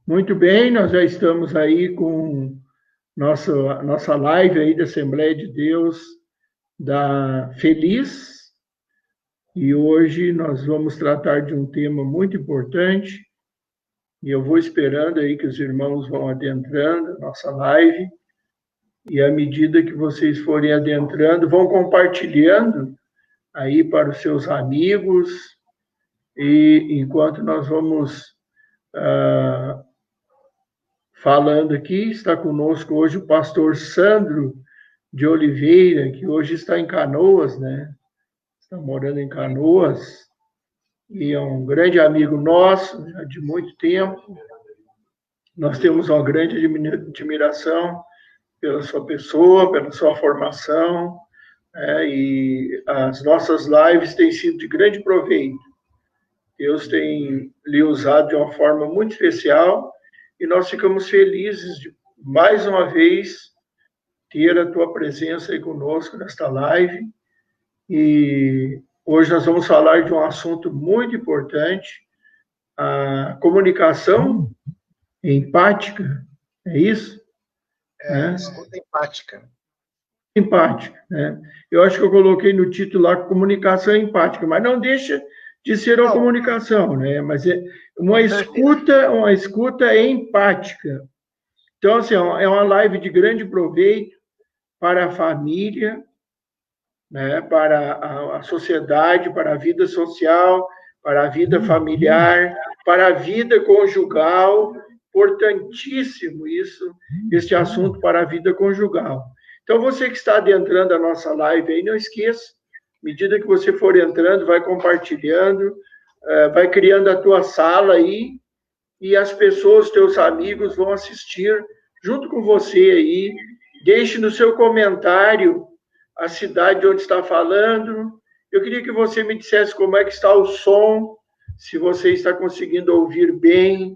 Muito bem, nós já estamos aí com nossa live aí da Assembleia de Deus da Feliz, e hoje nós vamos tratar de um tema muito importante, e eu vou esperando aí que os irmãos vão adentrando a nossa live, e à medida que vocês forem adentrando, vão compartilhando aí para os seus amigos, e enquanto nós vamos falando aqui, está conosco hoje o pastor Sandro de Oliveira, que hoje está em Canoas, né? Está morando em Canoas, e é um grande amigo nosso, já de muito tempo. Nós temos uma grande admiração pela sua pessoa, pela sua formação, e as nossas lives têm sido de grande proveito. Deus tem lhe usado de uma forma muito especial, e nós ficamos felizes de, mais uma vez, ter a tua presença aí conosco nesta live. E hoje nós vamos falar de um assunto muito importante, a comunicação empática, é isso? Escuta empática. Empática, né? Eu acho que eu coloquei no título lá comunicação empática, mas não deixa de ser uma comunicação, né? Mas é uma escuta empática. Então, assim, é uma live de grande proveito para a família, né, para a sociedade, para a vida social, para a vida familiar, para a vida conjugal. Importantíssimo isso, este assunto para a vida conjugal. Então, você que está adentrando a nossa live aí, não esqueça, à medida que você for entrando, vai compartilhando, vai criando a tua sala aí, e as pessoas, teus amigos, vão assistir junto com você aí. Deixe no seu comentário a cidade onde está falando. Eu queria que você me dissesse como é que está o som, se você está conseguindo ouvir bem,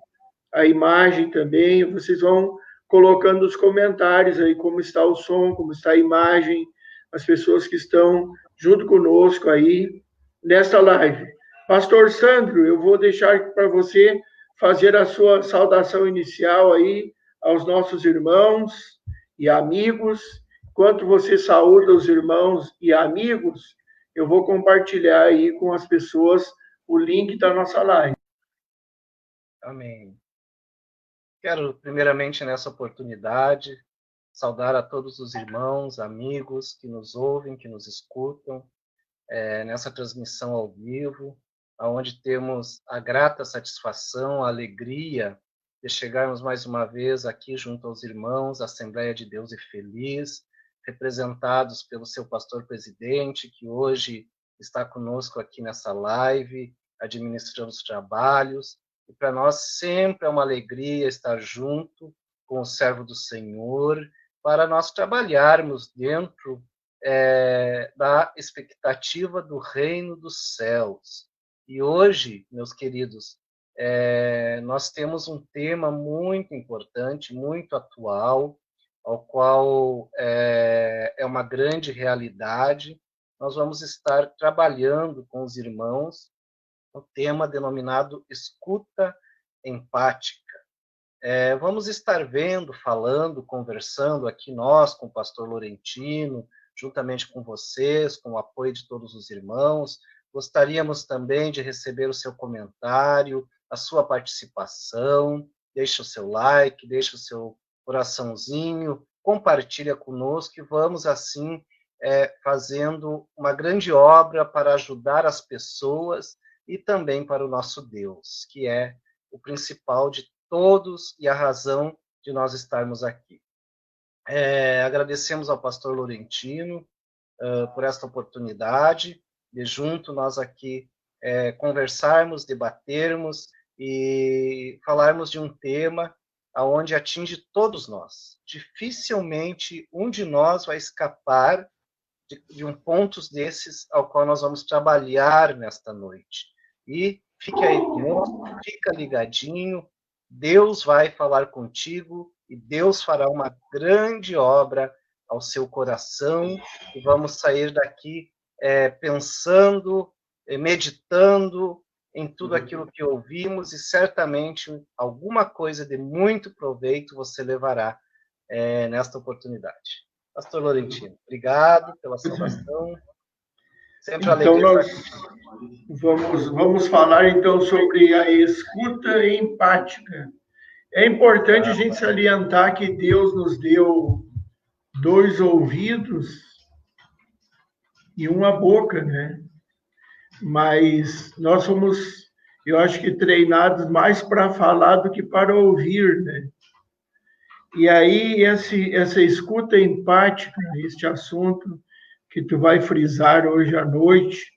a imagem também. Vocês vão colocando nos comentários aí como está o som, como está a imagem, as pessoas que estão junto conosco aí nesta live. Pastor Sandro, eu vou deixar para você fazer a sua saudação inicial aí aos nossos irmãos e amigos. Enquanto você saúda os irmãos e amigos, eu vou compartilhar aí com as pessoas o link da nossa live. Amém. Quero, primeiramente, nessa oportunidade, saudar a todos os irmãos, amigos que nos ouvem, que nos escutam, nessa transmissão ao vivo, onde temos a grata satisfação, a alegria de chegarmos mais uma vez aqui junto aos irmãos, Assembleia de Deus e Feliz, representados pelo seu pastor presidente, que hoje está conosco aqui nessa live, administrando os trabalhos. E para nós sempre é uma alegria estar junto com o servo do Senhor, para nós trabalharmos dentro da expectativa do reino dos céus. E hoje, meus queridos, nós temos um tema muito importante, muito atual, ao qual é uma grande realidade. Nós vamos estar trabalhando com os irmãos um tema denominado escuta empática. Vamos estar vendo, falando, conversando aqui nós com o pastor Laurentino, juntamente com vocês, com o apoio de todos os irmãos. Gostaríamos também de receber o seu comentário, a sua participação. Deixe o seu like, deixe o seu coraçãozinho, compartilha conosco e vamos assim fazendo uma grande obra para ajudar as pessoas e também para o nosso Deus, que é o principal de todos e a razão de nós estarmos aqui. Agradecemos ao pastor Laurentino por esta oportunidade de junto nós aqui conversarmos, debatermos e falarmos de um tema aonde atinge todos nós. Dificilmente um de nós vai escapar de um ponto desses ao qual nós vamos trabalhar nesta noite. E fique aí conosco, fica ligadinho, Deus vai falar contigo e Deus fará uma grande obra ao seu coração e vamos sair daqui pensando, meditando em tudo aquilo que ouvimos e certamente alguma coisa de muito proveito você levará nesta oportunidade. Pastor Laurentino, obrigado pela saudação. Sempre uma Então, alegria. vamos falar, então, sobre a escuta empática. É importante a gente salientar que Deus nos deu 2 ouvidos e uma boca, né? Mas nós somos, eu acho que, treinados mais para falar do que para ouvir, né? E aí, essa escuta empática, este assunto que tu vai frisar hoje à noite,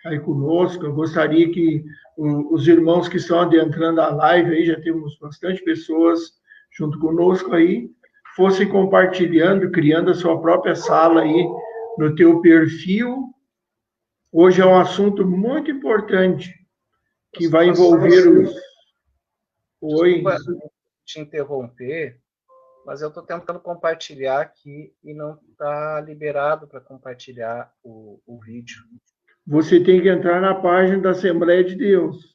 aí conosco, eu gostaria que os irmãos que estão adentrando a live, aí já temos bastante pessoas junto conosco aí, fossem compartilhando, criando a sua própria sala aí no teu perfil. Hoje é um assunto muito importante que vai envolver os... Oi. Desculpa te interromper, mas eu estou tentando compartilhar aqui e não está liberado para compartilhar o vídeo. Você tem que entrar na página da Assembleia de Deus.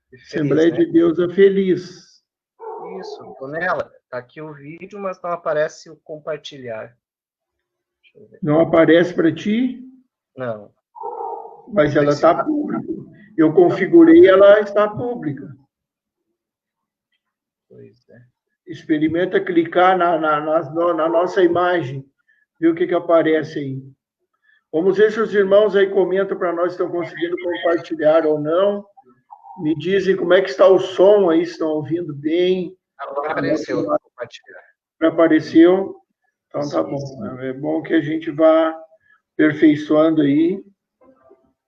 Feliz, Assembleia, né? De Deus é feliz. Isso, estou nela. Está aqui o vídeo, mas não aparece o compartilhar. Deixa eu ver. Não aparece para ti? Não. Mas ela está pública. Eu configurei, ela está pública. Pois é. Experimenta clicar na nossa imagem, ver o que aparece aí. Vamos ver se os irmãos aí comentam para nós se estão conseguindo compartilhar ou não. Me dizem como é que está o som aí, se estão ouvindo bem. Agora apareceu compartilhar. Apareceu? Então tá bom. É bom que a gente vá aperfeiçoando aí.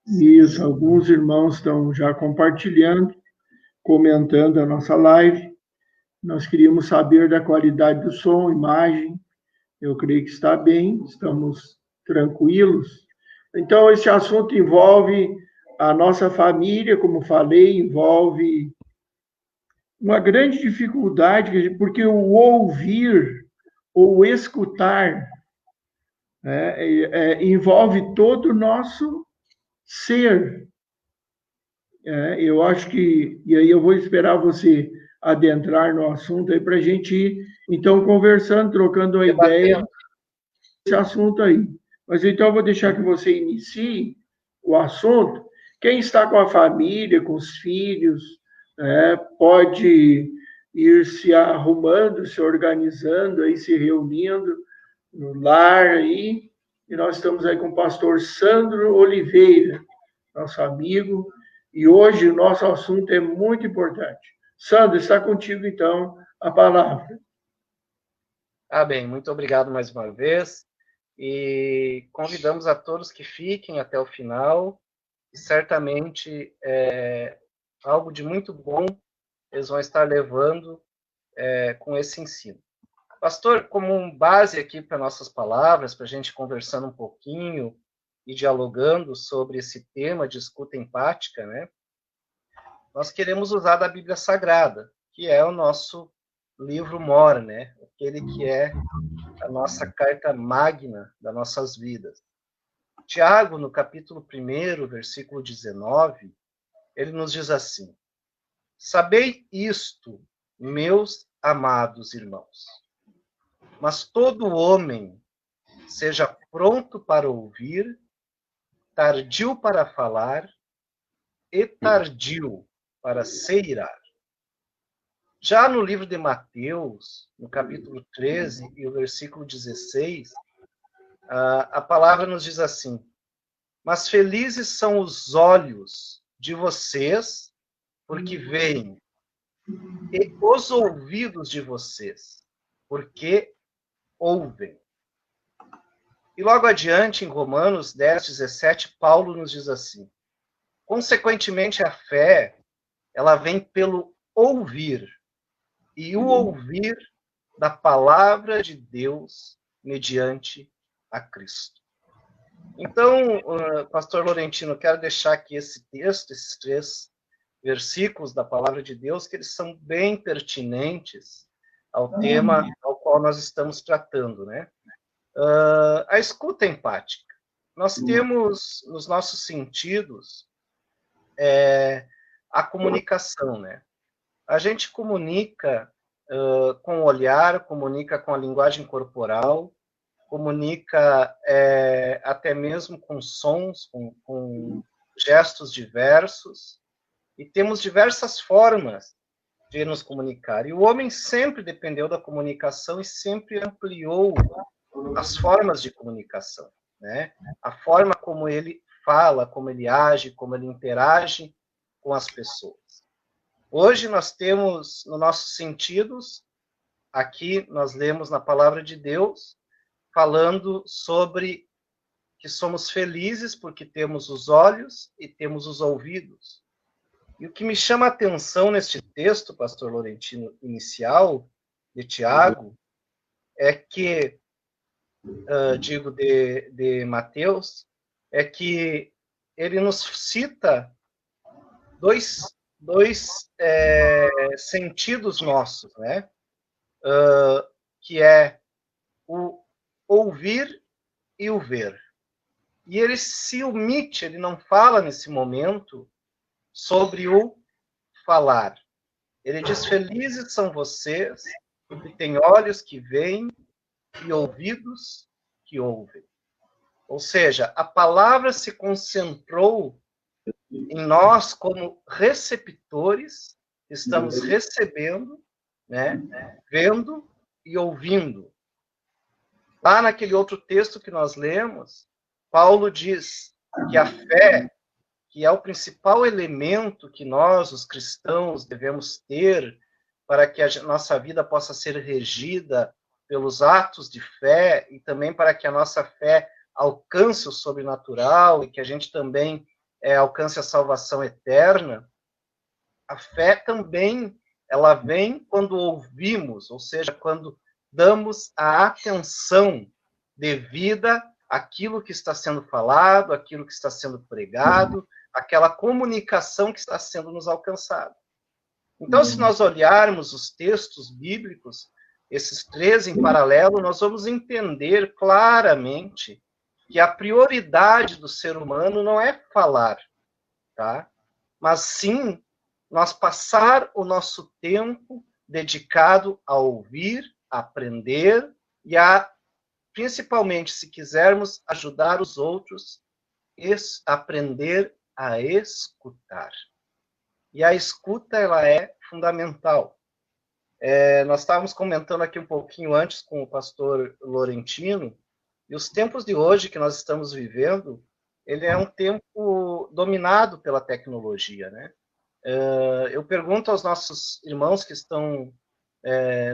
Isso, alguns irmãos estão já compartilhando, comentando a nossa live. Nós queríamos saber da qualidade do som, imagem. Eu creio que está bem, estamos tranquilos. Então, esse assunto envolve a nossa família, como falei, envolve uma grande dificuldade, porque o ouvir ou escutar envolve todo o nosso ser. Eu acho que, e aí eu vou esperar você adentrar no assunto aí para a gente ir, então, conversando, trocando uma ideia desse assunto aí. Mas então eu vou deixar que você inicie o assunto. Quem está com a família, com os filhos, pode ir se arrumando, se organizando, aí, se reunindo no lar aí. E nós estamos aí com o pastor Sandro Oliveira, nosso amigo, e hoje o nosso assunto é muito importante. Sandro, está contigo, então, a palavra. Bem, muito obrigado mais uma vez. E convidamos a todos que fiquem até o final. E certamente algo de muito bom eles vão estar levando com esse ensino. Pastor, como base aqui para nossas palavras, para a gente conversando um pouquinho e dialogando sobre esse tema de escuta empática, né? Nós queremos usar da Bíblia Sagrada, que é o nosso livro mor, né? Aquele que é a nossa carta magna das nossas vidas. Tiago, no capítulo 1, versículo 19, ele nos diz assim: sabei isto, meus amados irmãos, mas todo homem seja pronto para ouvir, tardio para falar e tardio para se irar. Já no livro de Mateus, no capítulo 13 e o versículo 16, a palavra nos diz assim: mas felizes são os olhos de vocês, porque veem, e os ouvidos de vocês, porque ouvem. E logo adiante, em Romanos 10, 17, Paulo nos diz assim: consequentemente, a fé, ela vem pelo ouvir, e o ouvir da palavra de Deus mediante a Cristo. Então, pastor Laurentino, quero deixar aqui esse texto, esses 3 versículos da palavra de Deus, que eles são bem pertinentes ao tema ao qual nós estamos tratando, né? A escuta empática. Nós temos nos nossos sentidos a comunicação, né? A gente comunica com o olhar, comunica com a linguagem corporal, comunica até mesmo com sons, com gestos diversos, e temos diversas formas de nos comunicar. E o homem sempre dependeu da comunicação e sempre ampliou as formas de comunicação, né? A forma como ele fala, como ele age, como ele interage com as pessoas. Hoje nós temos, nos nossos sentidos, aqui nós lemos na palavra de Deus, falando sobre que somos felizes porque temos os olhos e temos os ouvidos. E o que me chama a atenção neste texto, pastor Laurentino, inicial, de Tiago, é que, digo de Mateus, é que ele nos cita dois sentidos nossos, né? Que é o ouvir e o ver. E ele se omite, ele não fala nesse momento sobre o falar. Ele diz: felizes são vocês que têm olhos que veem e ouvidos que ouvem. Ou seja, a palavra se concentrou em nós como receptores, estamos recebendo, né, vendo e ouvindo. Lá naquele outro texto que nós lemos, Paulo diz que a fé, que é o principal elemento que nós, os cristãos, devemos ter para que a nossa vida possa ser regida pelos atos de fé e também para que a nossa fé alcance o sobrenatural e que a gente também alcance a salvação eterna. A fé também, ela vem quando ouvimos, ou seja, quando damos a atenção devida àquilo que está sendo falado, àquilo que está sendo pregado, aquela comunicação que está sendo nos alcançada. Então, se nós olharmos os textos bíblicos, esses três em paralelo, nós vamos entender claramente que a prioridade do ser humano não é falar, tá? Mas sim nós passar o nosso tempo dedicado a ouvir, a aprender e a, principalmente, se quisermos ajudar os outros, aprender a escutar. E a escuta, ela é fundamental. Nós estávamos comentando aqui um pouquinho antes com o pastor Laurentino, e os tempos de hoje que nós estamos vivendo, ele é um tempo dominado pela tecnologia, né? Eu pergunto aos nossos irmãos que estão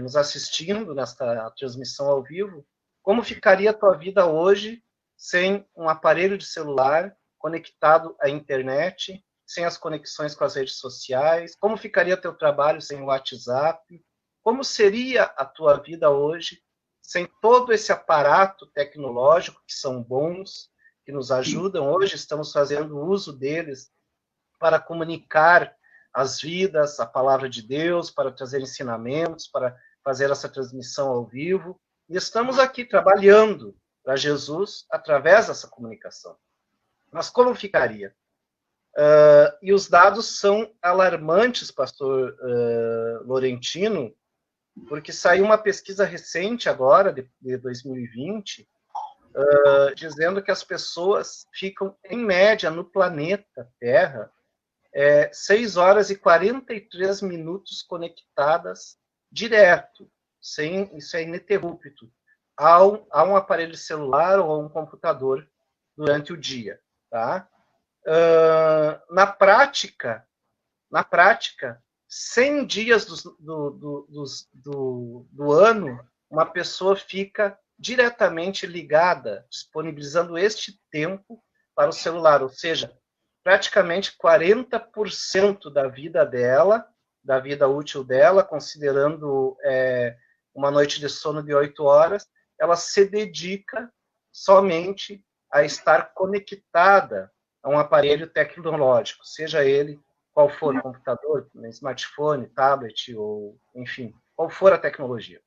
nos assistindo nesta transmissão ao vivo, como ficaria a tua vida hoje sem um aparelho de celular conectado à internet, sem as conexões com as redes sociais? Como ficaria teu trabalho sem o WhatsApp? Como seria a tua vida hoje sem todo esse aparato tecnológico, que são bons, que nos ajudam? Hoje estamos fazendo uso deles para comunicar as vidas, a palavra de Deus, para trazer ensinamentos, para fazer essa transmissão ao vivo. E estamos aqui trabalhando para Jesus através dessa comunicação. Mas como ficaria? E os dados são alarmantes, pastor Laurentino, porque saiu uma pesquisa recente agora, de 2020, dizendo que as pessoas ficam, em média, no planeta Terra, 6 horas e 43 minutos conectadas direto, isso é ininterrupto, a um aparelho celular ou a um computador durante o dia, tá? Na prática, 100 dias do ano, uma pessoa fica diretamente ligada, disponibilizando este tempo para o celular, ou seja, praticamente 40% da vida dela, da vida útil dela, considerando uma noite de sono de 8 horas, ela se dedica somente a estar conectada a um aparelho tecnológico, seja ele qual for, computador, smartphone, tablet, ou, enfim, qual for a tecnologia,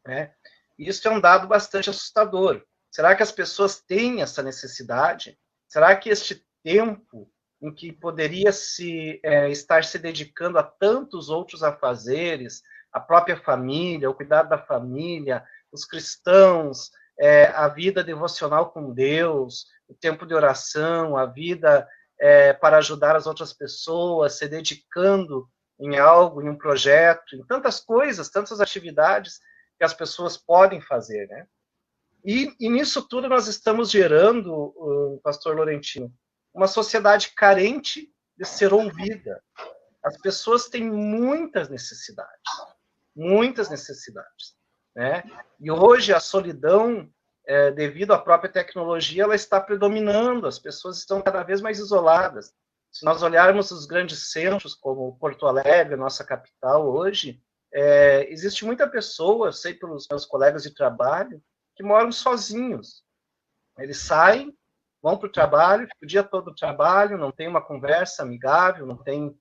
né? Isso é um dado bastante assustador. Será que as pessoas têm essa necessidade? Será que este tempo em que poderia estar se dedicando a tantos outros afazeres, a própria família, o cuidado da família, os cristãos, a vida devocional com Deus, o tempo de oração, a vida para ajudar as outras pessoas, se dedicando em algo, em um projeto, em tantas coisas, tantas atividades que as pessoas podem fazer, né? E nisso tudo nós estamos gerando, pastor Laurentino, uma sociedade carente de ser ouvida. As pessoas têm muitas necessidades, né? E hoje a solidão, devido à própria tecnologia, ela está predominando, as pessoas estão cada vez mais isoladas. Se nós olharmos os grandes centros, como Porto Alegre, nossa capital hoje, existe muita pessoa, eu sei pelos meus colegas de trabalho, que moram sozinhos. Eles saem, vão para o trabalho, ficam o dia todo no trabalho, não tem uma conversa amigável, não tem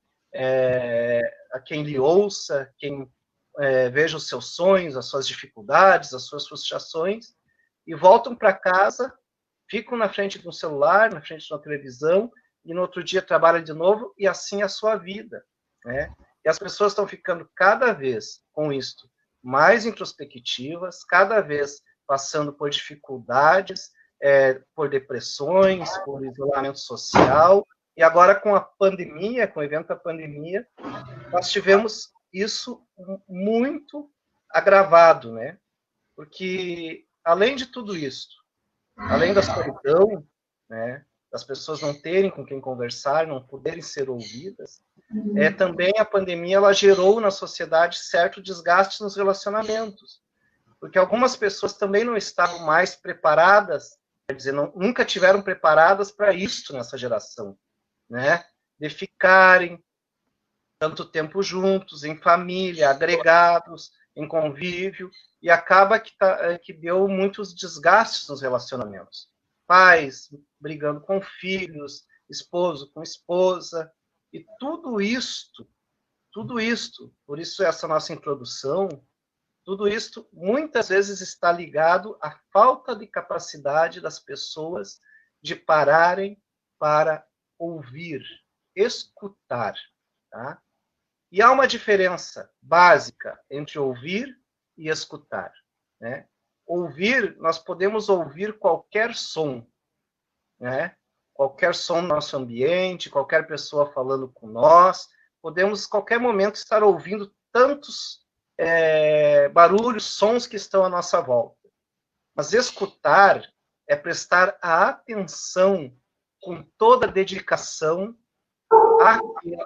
a quem lhe ouça, quem veja os seus sonhos, as suas dificuldades, as suas frustrações, e voltam para casa, ficam na frente de um celular, na frente de uma televisão, e no outro dia trabalham de novo, e assim é a sua vida, né? E as pessoas estão ficando cada vez, com isto, mais introspectivas, cada vez passando por dificuldades, por depressões, por isolamento social, e agora com a pandemia, com o evento da pandemia, nós tivemos isso muito agravado, né? Porque, além de tudo isso, além da solidão, né, das pessoas não terem com quem conversar, não poderem ser ouvidas, também a pandemia ela gerou na sociedade certo desgaste nos relacionamentos, porque algumas pessoas também não estavam mais preparadas, quer dizer, nunca tiveram preparadas para isso nessa geração, né, de ficarem tanto tempo juntos, em família, agregados, em convívio, e acaba que deu muitos desgastes nos relacionamentos. Pais brigando com filhos, esposo com esposa, e tudo isto, por isso essa nossa introdução, tudo isto muitas vezes está ligado à falta de capacidade das pessoas de pararem para ouvir, escutar, tá? E há uma diferença básica entre ouvir e escutar, né? Ouvir, nós podemos ouvir qualquer som, né? Qualquer som no nosso ambiente, qualquer pessoa falando com nós, podemos, a qualquer momento, estar ouvindo tantos barulhos, sons que estão à nossa volta. Mas escutar é prestar a atenção com toda a dedicação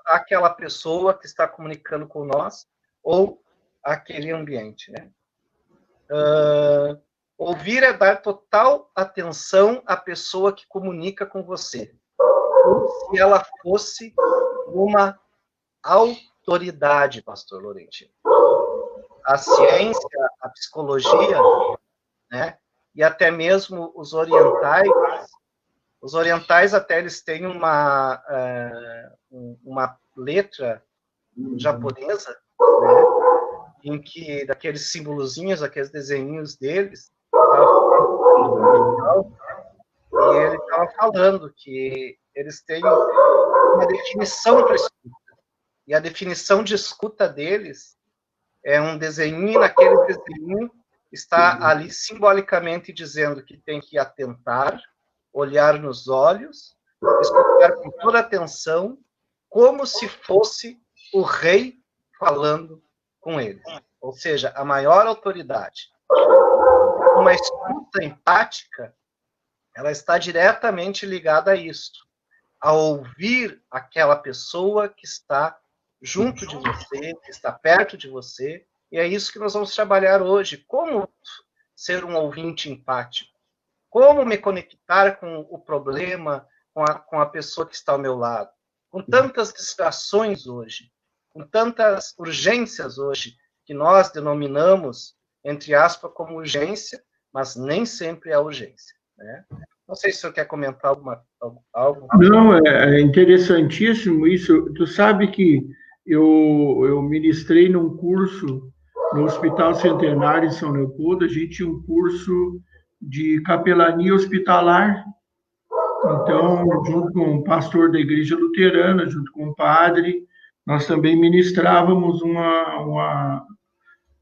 àquela pessoa que está comunicando com nós ou aquele ambiente, né? Ouvir é dar total atenção à pessoa que comunica com você, como se ela fosse uma autoridade, pastor Laurentino. A ciência, a psicologia, né, e até mesmo os orientais até eles têm uma letra japonesa, né, em que, daqueles simbolozinhos, aqueles desenhinhos deles, e ele estava falando que eles têm uma definição para escuta. E a definição de escuta deles é um desenho, naquele desenho está ali simbolicamente dizendo que tem que atentar, olhar nos olhos, escutar com toda atenção, como se fosse o rei falando com ele. Ou seja, a maior autoridade. Uma escuta empática, ela está diretamente ligada a isto, a ouvir aquela pessoa que está junto de você, que está perto de você, e é isso que nós vamos trabalhar hoje. Como ser um ouvinte empático? Como me conectar com o problema, com a pessoa que está ao meu lado? Com tantas distrações hoje, com tantas urgências hoje, que nós denominamos, entre aspas, como urgência, mas nem sempre é urgência, né? Não sei se o senhor quer comentar algo. Não, é interessantíssimo isso. Tu sabe que eu ministrei num curso no Hospital Centenário em São Leopoldo. A gente tinha um curso de capelania hospitalar, Então, junto com o pastor da igreja luterana, junto com o padre, nós também ministrávamos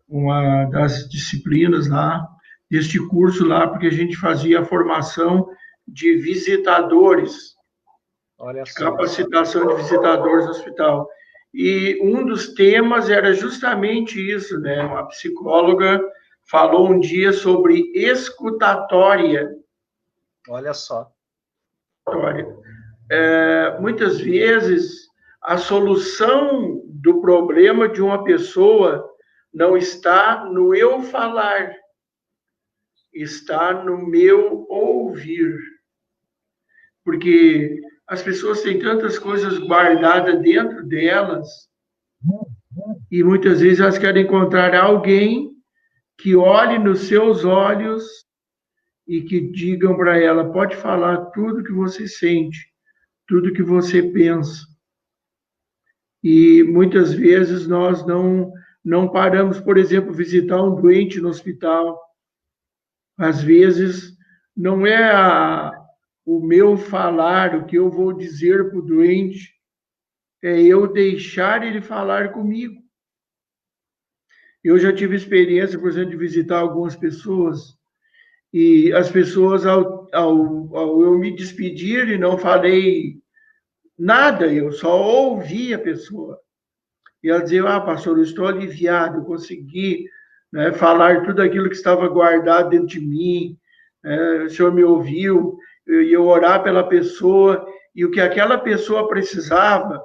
uma das disciplinas lá, deste curso lá, porque a gente fazia a formação de visitadores, Olha de só. capacitação de visitadores do hospital. E um dos temas era justamente isso, né? Uma psicóloga falou um dia sobre escutatória. Olha só. Muitas vezes, a solução do problema de uma pessoa não está no eu falar, está no meu ouvir. Porque as pessoas têm tantas coisas guardadas dentro delas e muitas vezes elas querem encontrar alguém que olhe nos seus olhos e que digam para ela, pode falar tudo que você sente, tudo que você pensa. E muitas vezes nós não paramos, por exemplo, visitar um doente no hospital. Às vezes não é o meu falar, o que eu vou dizer para o doente, é eu deixar ele falar comigo. Eu já tive experiência, por exemplo, de visitar algumas pessoas e as pessoas, ao eu me despedir e não falei nada, eu só ouvi a pessoa. E ela dizia, pastor, eu estou aliviado, eu consegui, né, falar tudo aquilo que estava guardado dentro de mim, o senhor me ouviu, e eu orar pela pessoa, e o que aquela pessoa precisava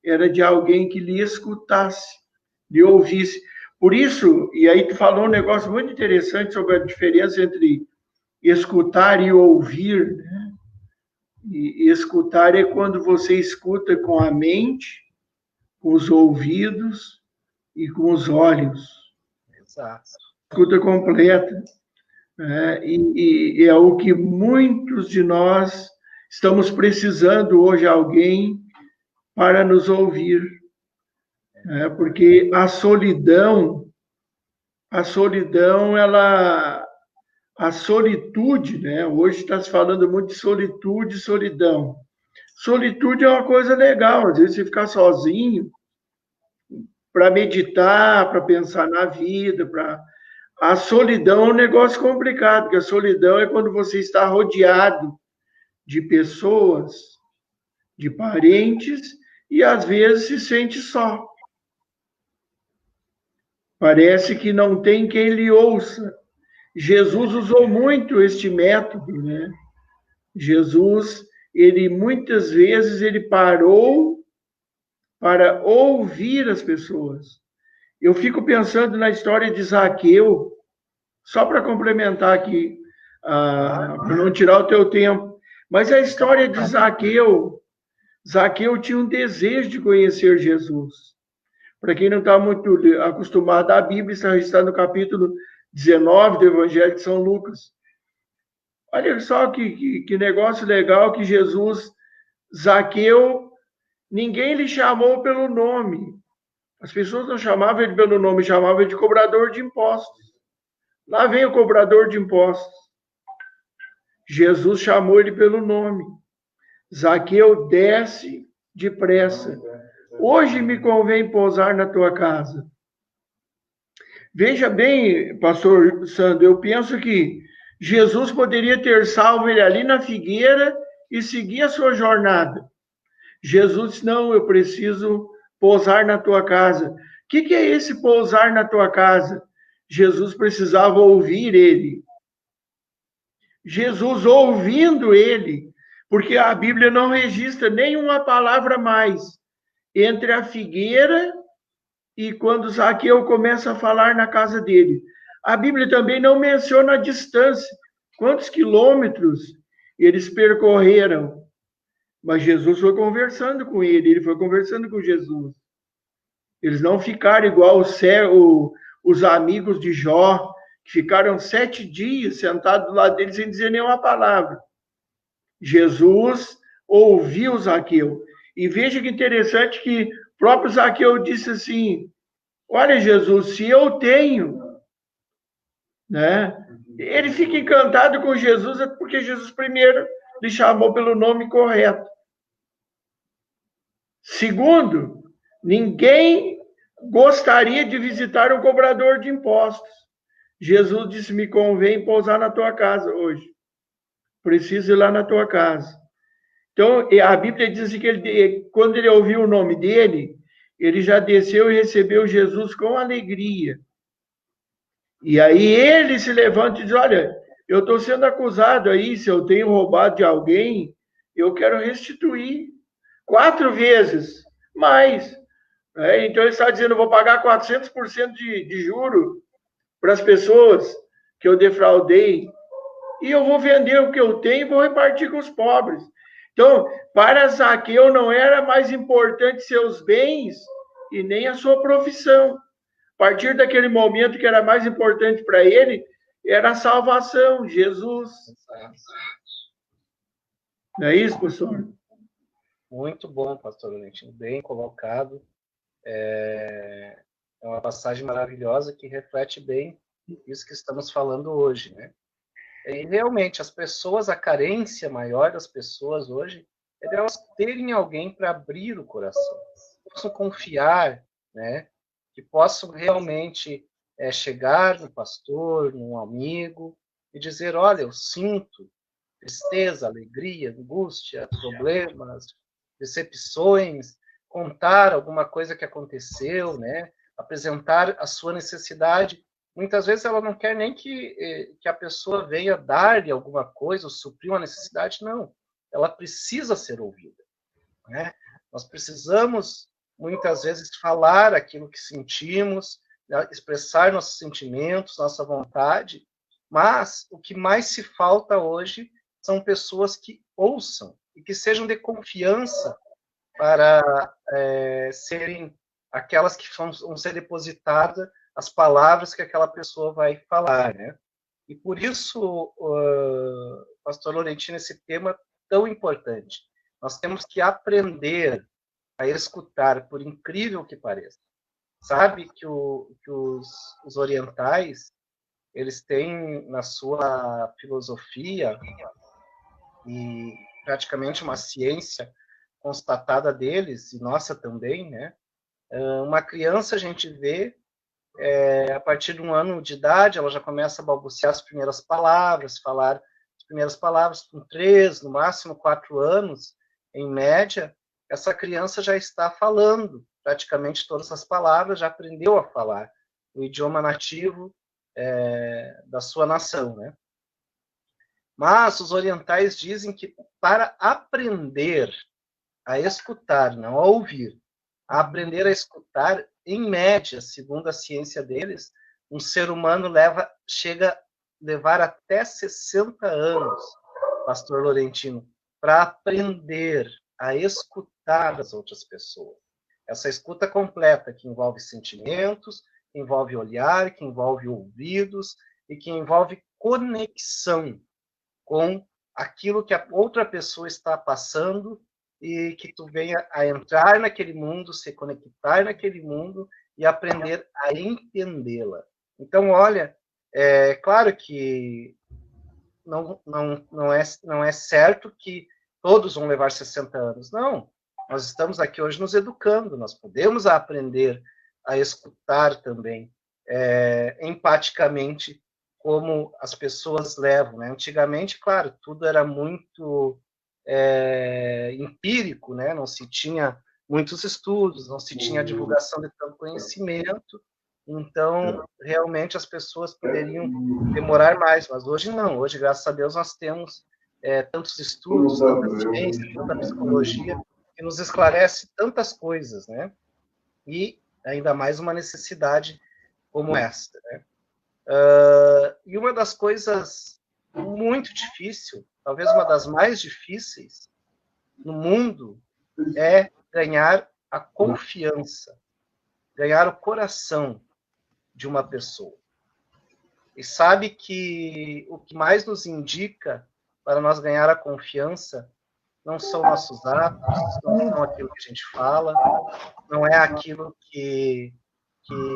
era de alguém que lhe escutasse, lhe ouvisse. Por isso, e aí tu falou um negócio muito interessante sobre a diferença entre escutar e ouvir, né? E escutar é quando você escuta com a mente, com os ouvidos e com os olhos. Exato. Escuta completa. Né? E é o que muitos de nós estamos precisando hoje, alguém para nos ouvir. Né? Porque a solidão, a solitude, né? Hoje está se falando muito de solitude e solidão. Solitude é uma coisa legal, às vezes você ficar sozinho para meditar, para pensar na vida, para a solidão é um negócio complicado, porque a solidão é quando você está rodeado de pessoas, de parentes e às vezes se sente só. Parece que não tem quem lhe ouça. Jesus usou muito este método, né? Jesus, ele muitas vezes ele parou para ouvir as pessoas. Eu fico pensando na história de Zaqueu, só para complementar aqui, para não tirar o teu tempo. Mas a história de Zaqueu, Zaqueu tinha um desejo de conhecer Jesus. Para quem não está muito acostumado à Bíblia, está no capítulo 19 do Evangelho de São Lucas. Olha só que negócio legal que Jesus, Zaqueu, ninguém lhe chamou pelo nome. As pessoas não chamavam ele pelo nome, chamavam ele de cobrador de impostos. Lá vem o cobrador de impostos. Jesus chamou ele pelo nome. Zaqueu, desce depressa. Hoje me convém pousar na tua casa. Veja bem, pastor Sandro, eu penso que Jesus poderia ter salvo ele ali na figueira e seguir a sua jornada. Jesus disse, não, eu preciso pousar na tua casa. O que é esse pousar na tua casa? Jesus precisava ouvir ele. Jesus ouvindo ele, porque a Bíblia não registra nenhuma palavra mais entre a figueira e quando Zaqueu começa a falar na casa dele. A Bíblia também não menciona a distância, quantos quilômetros eles percorreram. Mas Jesus foi conversando com ele foi conversando com Jesus. Eles não ficaram igual os amigos de Jó, que ficaram 7 dias sentados do lado dele sem dizer nenhuma palavra. Jesus ouviu Zaqueu. E veja que interessante que o próprio Zaqueu disse assim, olha, Jesus, se eu tenho, né? Ele fica encantado com Jesus, porque Jesus primeiro lhe chamou pelo nome correto. Segundo, ninguém gostaria de visitar um cobrador de impostos. Jesus disse: me convém pousar na tua casa hoje. Preciso ir lá na tua casa. Então, a Bíblia diz que quando ele ouviu o nome dele, ele já desceu e recebeu Jesus com alegria. E aí ele se levanta e diz: olha, eu estou sendo acusado aí, se eu tenho roubado de alguém, eu quero restituir 4 vezes mais. Então ele está dizendo: eu vou pagar 400% de juro para as pessoas que eu defraudei, e eu vou vender o que eu tenho e vou repartir com os pobres. Então, para Zaqueu não era mais importante seus bens e nem a sua profissão. A partir daquele momento, que era mais importante para ele era a salvação, Jesus. Não é isso, pastor? Muito bom, pastor Valentino, bem colocado. É uma passagem maravilhosa que reflete bem isso que estamos falando hoje, né? E realmente, as pessoas, a carência maior das pessoas hoje é delas terem alguém para abrir o coração, que possam confiar, né? Que possam realmente chegar no pastor, num amigo, e dizer: olha, eu sinto tristeza, alegria, angústia, problemas, decepções, contar alguma coisa que aconteceu, né? Apresentar a sua necessidade. Muitas vezes ela não quer nem que a pessoa venha dar-lhe alguma coisa ou suprir uma necessidade, não. Ela precisa ser ouvida, né? Nós precisamos, muitas vezes, falar aquilo que sentimos, né? Expressar nossos sentimentos, nossa vontade, mas o que mais se falta hoje são pessoas que ouçam e que sejam de confiança para serem aquelas que vão ser depositadas as palavras que aquela pessoa vai falar, né? E por isso, pastor Laurentino, esse tema tão importante. Nós temos que aprender a escutar, por incrível que pareça. Sabe que os orientais, eles têm na sua filosofia, e praticamente uma ciência constatada deles, e nossa também, né? Uma criança, a gente vê, a partir de 1 ano de idade, ela já começa a balbuciar as primeiras palavras, falar as primeiras palavras com 3, no máximo 4 anos, em média, essa criança já está falando praticamente todas as palavras, já aprendeu a falar o idioma nativo da sua nação, né? Mas os orientais dizem que para aprender a escutar, não a ouvir, a aprender a escutar, em média, segundo a ciência deles, um ser humano chega a levar até 60 anos, pastor Laurentino, para aprender a escutar as outras pessoas. Essa escuta completa, que envolve sentimentos, que envolve olhar, que envolve ouvidos e que envolve conexão com aquilo que a outra pessoa está passando e que tu venha a entrar naquele mundo, se conectar naquele mundo e aprender a entendê-la. Então, olha, é claro que não é certo que todos vão levar 60 anos. Não, nós estamos aqui hoje nos educando, nós podemos aprender a escutar também, empaticamente, como as pessoas levam, né? Antigamente, claro, tudo era muito empírico, né? Não se tinha muitos estudos, não se tinha divulgação de tanto conhecimento, então, realmente, as pessoas poderiam demorar mais, mas hoje não. Hoje, graças a Deus, nós temos tantos estudos, tanta ciência, tanta psicologia, que nos esclarece tantas coisas, né? E ainda mais uma necessidade como esta, né? E uma das coisas muito difícil, talvez uma das mais difíceis no mundo, é ganhar a confiança, ganhar o coração de uma pessoa. E sabe que o que mais nos indica para nós ganhar a confiança não são nossos atos, não são aquilo que a gente fala, não é aquilo que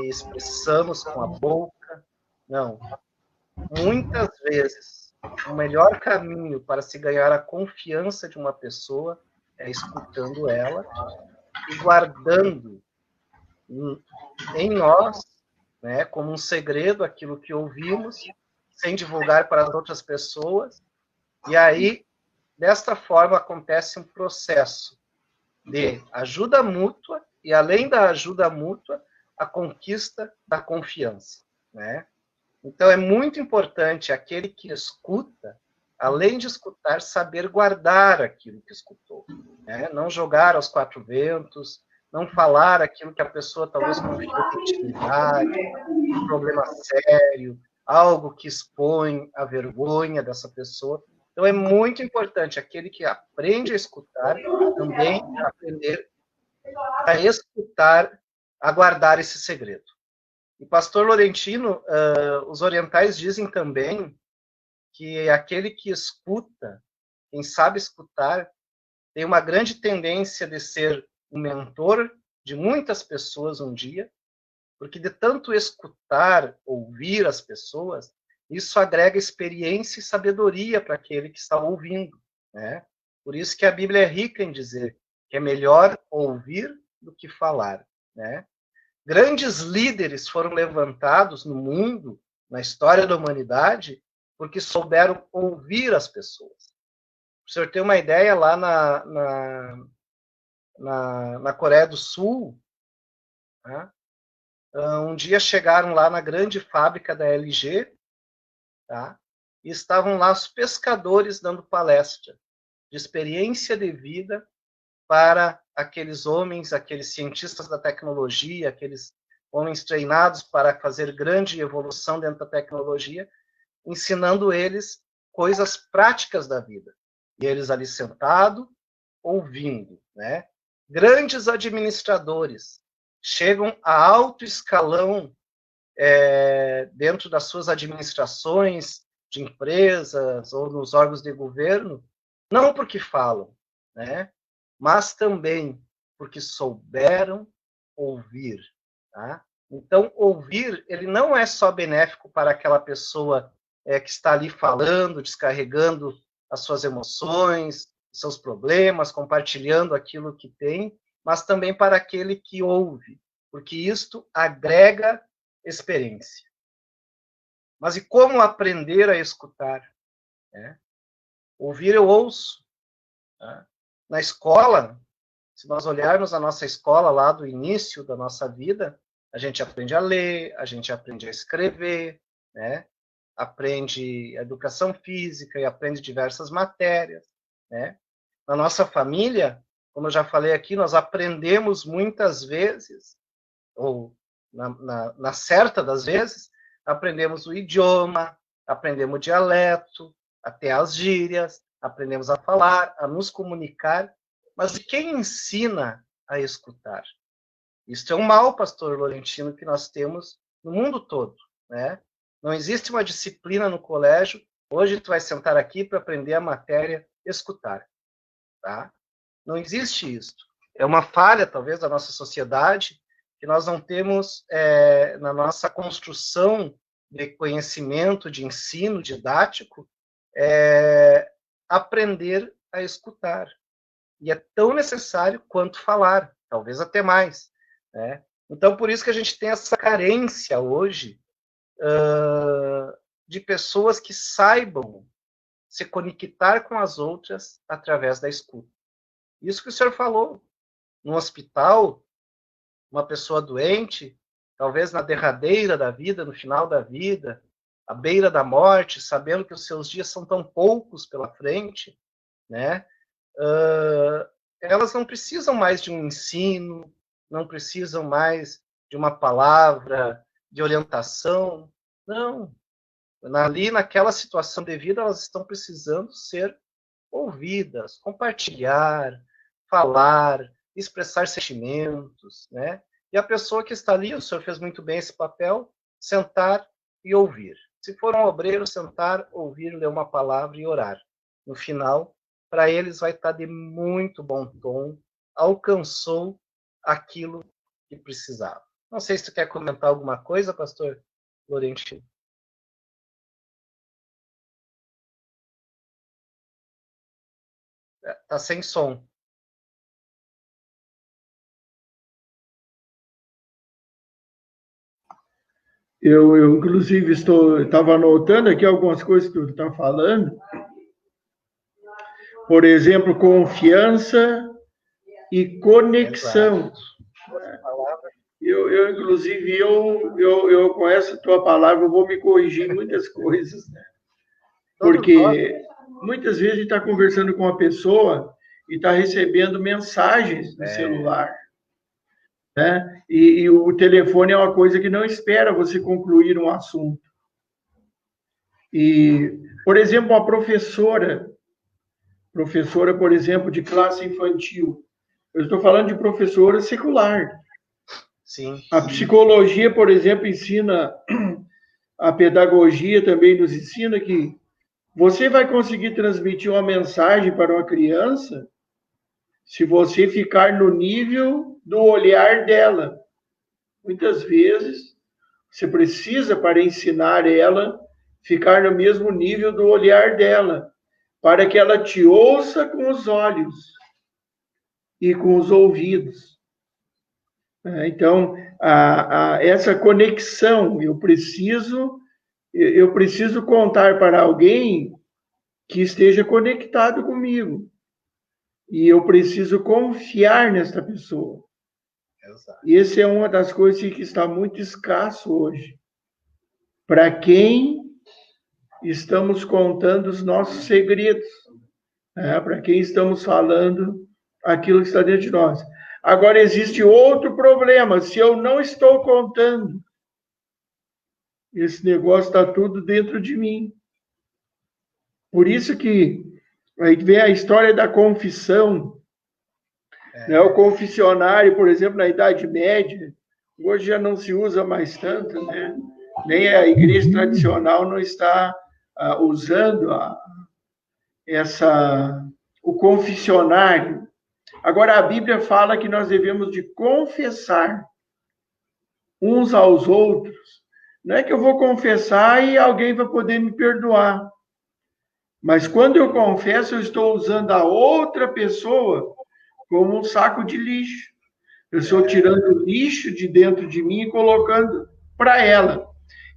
expressamos com a boca, não. Muitas vezes O melhor caminho para se ganhar a confiança de uma pessoa é escutando ela e guardando em nós, né, como um segredo aquilo que ouvimos, sem divulgar para as outras pessoas. E aí, desta forma, acontece um processo de ajuda mútua e, além da ajuda mútua, a conquista da confiança, né? Então, é muito importante aquele que escuta, além de escutar, saber guardar aquilo que escutou, né? Não jogar aos quatro ventos, não falar aquilo que a pessoa talvez confiou em intimidade, um problema sério, algo que expõe a vergonha dessa pessoa. Então, é muito importante aquele que aprende a escutar também aprender a escutar, a guardar esse segredo. E pastor Laurentino, os orientais dizem também que aquele que escuta, quem sabe escutar, tem uma grande tendência de ser um mentor de muitas pessoas um dia, porque de tanto escutar, ouvir as pessoas, isso agrega experiência e sabedoria para aquele que está ouvindo, né? Por isso que a Bíblia é rica em dizer que é melhor ouvir do que falar, né? Grandes líderes foram levantados no mundo, na história da humanidade, porque souberam ouvir as pessoas. Para o senhor ter uma ideia, lá na Coreia do Sul, né, um dia chegaram lá na grande fábrica da LG, tá, e estavam lá os pescadores dando palestra de experiência de vida para aqueles homens, aqueles cientistas da tecnologia, aqueles homens treinados para fazer grande evolução dentro da tecnologia, ensinando eles coisas práticas da vida. E eles ali sentados, ouvindo, né? Grandes administradores chegam a alto escalão dentro das suas administrações de empresas ou nos órgãos de governo, não porque falam, né? Mas também porque souberam ouvir, tá? Então, ouvir, ele não é só benéfico para aquela pessoa que está ali falando, descarregando as suas emoções, seus problemas, compartilhando aquilo que tem, mas também para aquele que ouve, porque isto agrega experiência. Mas e como aprender a escutar? Né? Ouvir eu ouço. Tá? Na escola, se nós olharmos a nossa escola lá do início da nossa vida, a gente aprende a ler, a gente aprende a escrever, né? Aprende educação física e aprende diversas matérias, né? Na nossa família, como eu já falei aqui, nós aprendemos muitas vezes, ou na certa das vezes, aprendemos o idioma, aprendemos o dialeto, até as gírias, aprendemos a falar, a nos comunicar, mas quem ensina a escutar? Isso é um mal, pastor Laurentino, que nós temos no mundo todo, né? Não existe uma disciplina no colégio, hoje tu vai sentar aqui para aprender a matéria escutar, tá? Não existe isso. É uma falha, talvez, da nossa sociedade, que nós não temos, na nossa construção de conhecimento, de ensino didático, aprender a escutar. E é tão necessário quanto falar, talvez até mais, né? Então, por isso que a gente tem essa carência hoje de pessoas que saibam se conectar com as outras através da escuta. Isso que o senhor falou, no hospital, uma pessoa doente, talvez na derradeira da vida, no final da vida, à beira da morte, sabendo que os seus dias são tão poucos pela frente, né? Elas não precisam mais de um ensino, não precisam mais de uma palavra de orientação, não. Ali, naquela situação de vida, elas estão precisando ser ouvidas, compartilhar, falar, expressar sentimentos, né? E a pessoa que está ali, o senhor fez muito bem esse papel, sentar e ouvir. Se for um obreiro, sentar, ouvir, ler uma palavra e orar. No final, para eles vai estar de muito bom tom, alcançou aquilo que precisava. Não sei se tu quer comentar alguma coisa, pastor Laurentino. Tá sem som. Eu inclusive, estava anotando aqui algumas coisas que tu está falando. Por exemplo, confiança e conexão. Inclusive, eu com essa tua palavra, eu vou me corrigir em muitas coisas, né? Porque muitas vezes a gente está conversando com uma pessoa e está recebendo mensagens no celular, né? E o telefone é uma coisa que não espera você concluir um assunto. E, por exemplo, uma professora, por exemplo, de classe infantil. Eu estou falando de professora secular. Sim. A psicologia, por exemplo, ensina, a pedagogia também nos ensina que você vai conseguir transmitir uma mensagem para uma criança se você ficar no nível do olhar dela. Muitas vezes, você precisa, para ensinar ela, ficar no mesmo nível do olhar dela, para que ela te ouça com os olhos e com os ouvidos. Então, essa conexão, eu preciso contar para alguém que esteja conectado comigo. E eu preciso confiar nessa pessoa. Exato. E essa é uma das coisas que está muito escasso hoje. Para quem estamos contando os nossos segredos, né? Para quem estamos falando aquilo que está dentro de nós. Agora, existe outro problema. Se eu não estou contando, esse negócio está tudo dentro de mim. Por isso que aí vem a história da confissão. Né? O confessionário, por exemplo, na Idade Média, hoje já não se usa mais tanto, né? Nem a igreja tradicional não está usando o confessionário. Agora, a Bíblia fala que nós devemos de confessar uns aos outros. Não é que eu vou confessar e alguém vai poder me perdoar. Mas quando eu confesso, eu estou usando a outra pessoa como um saco de lixo. Eu estou tirando o lixo de dentro de mim e colocando para ela.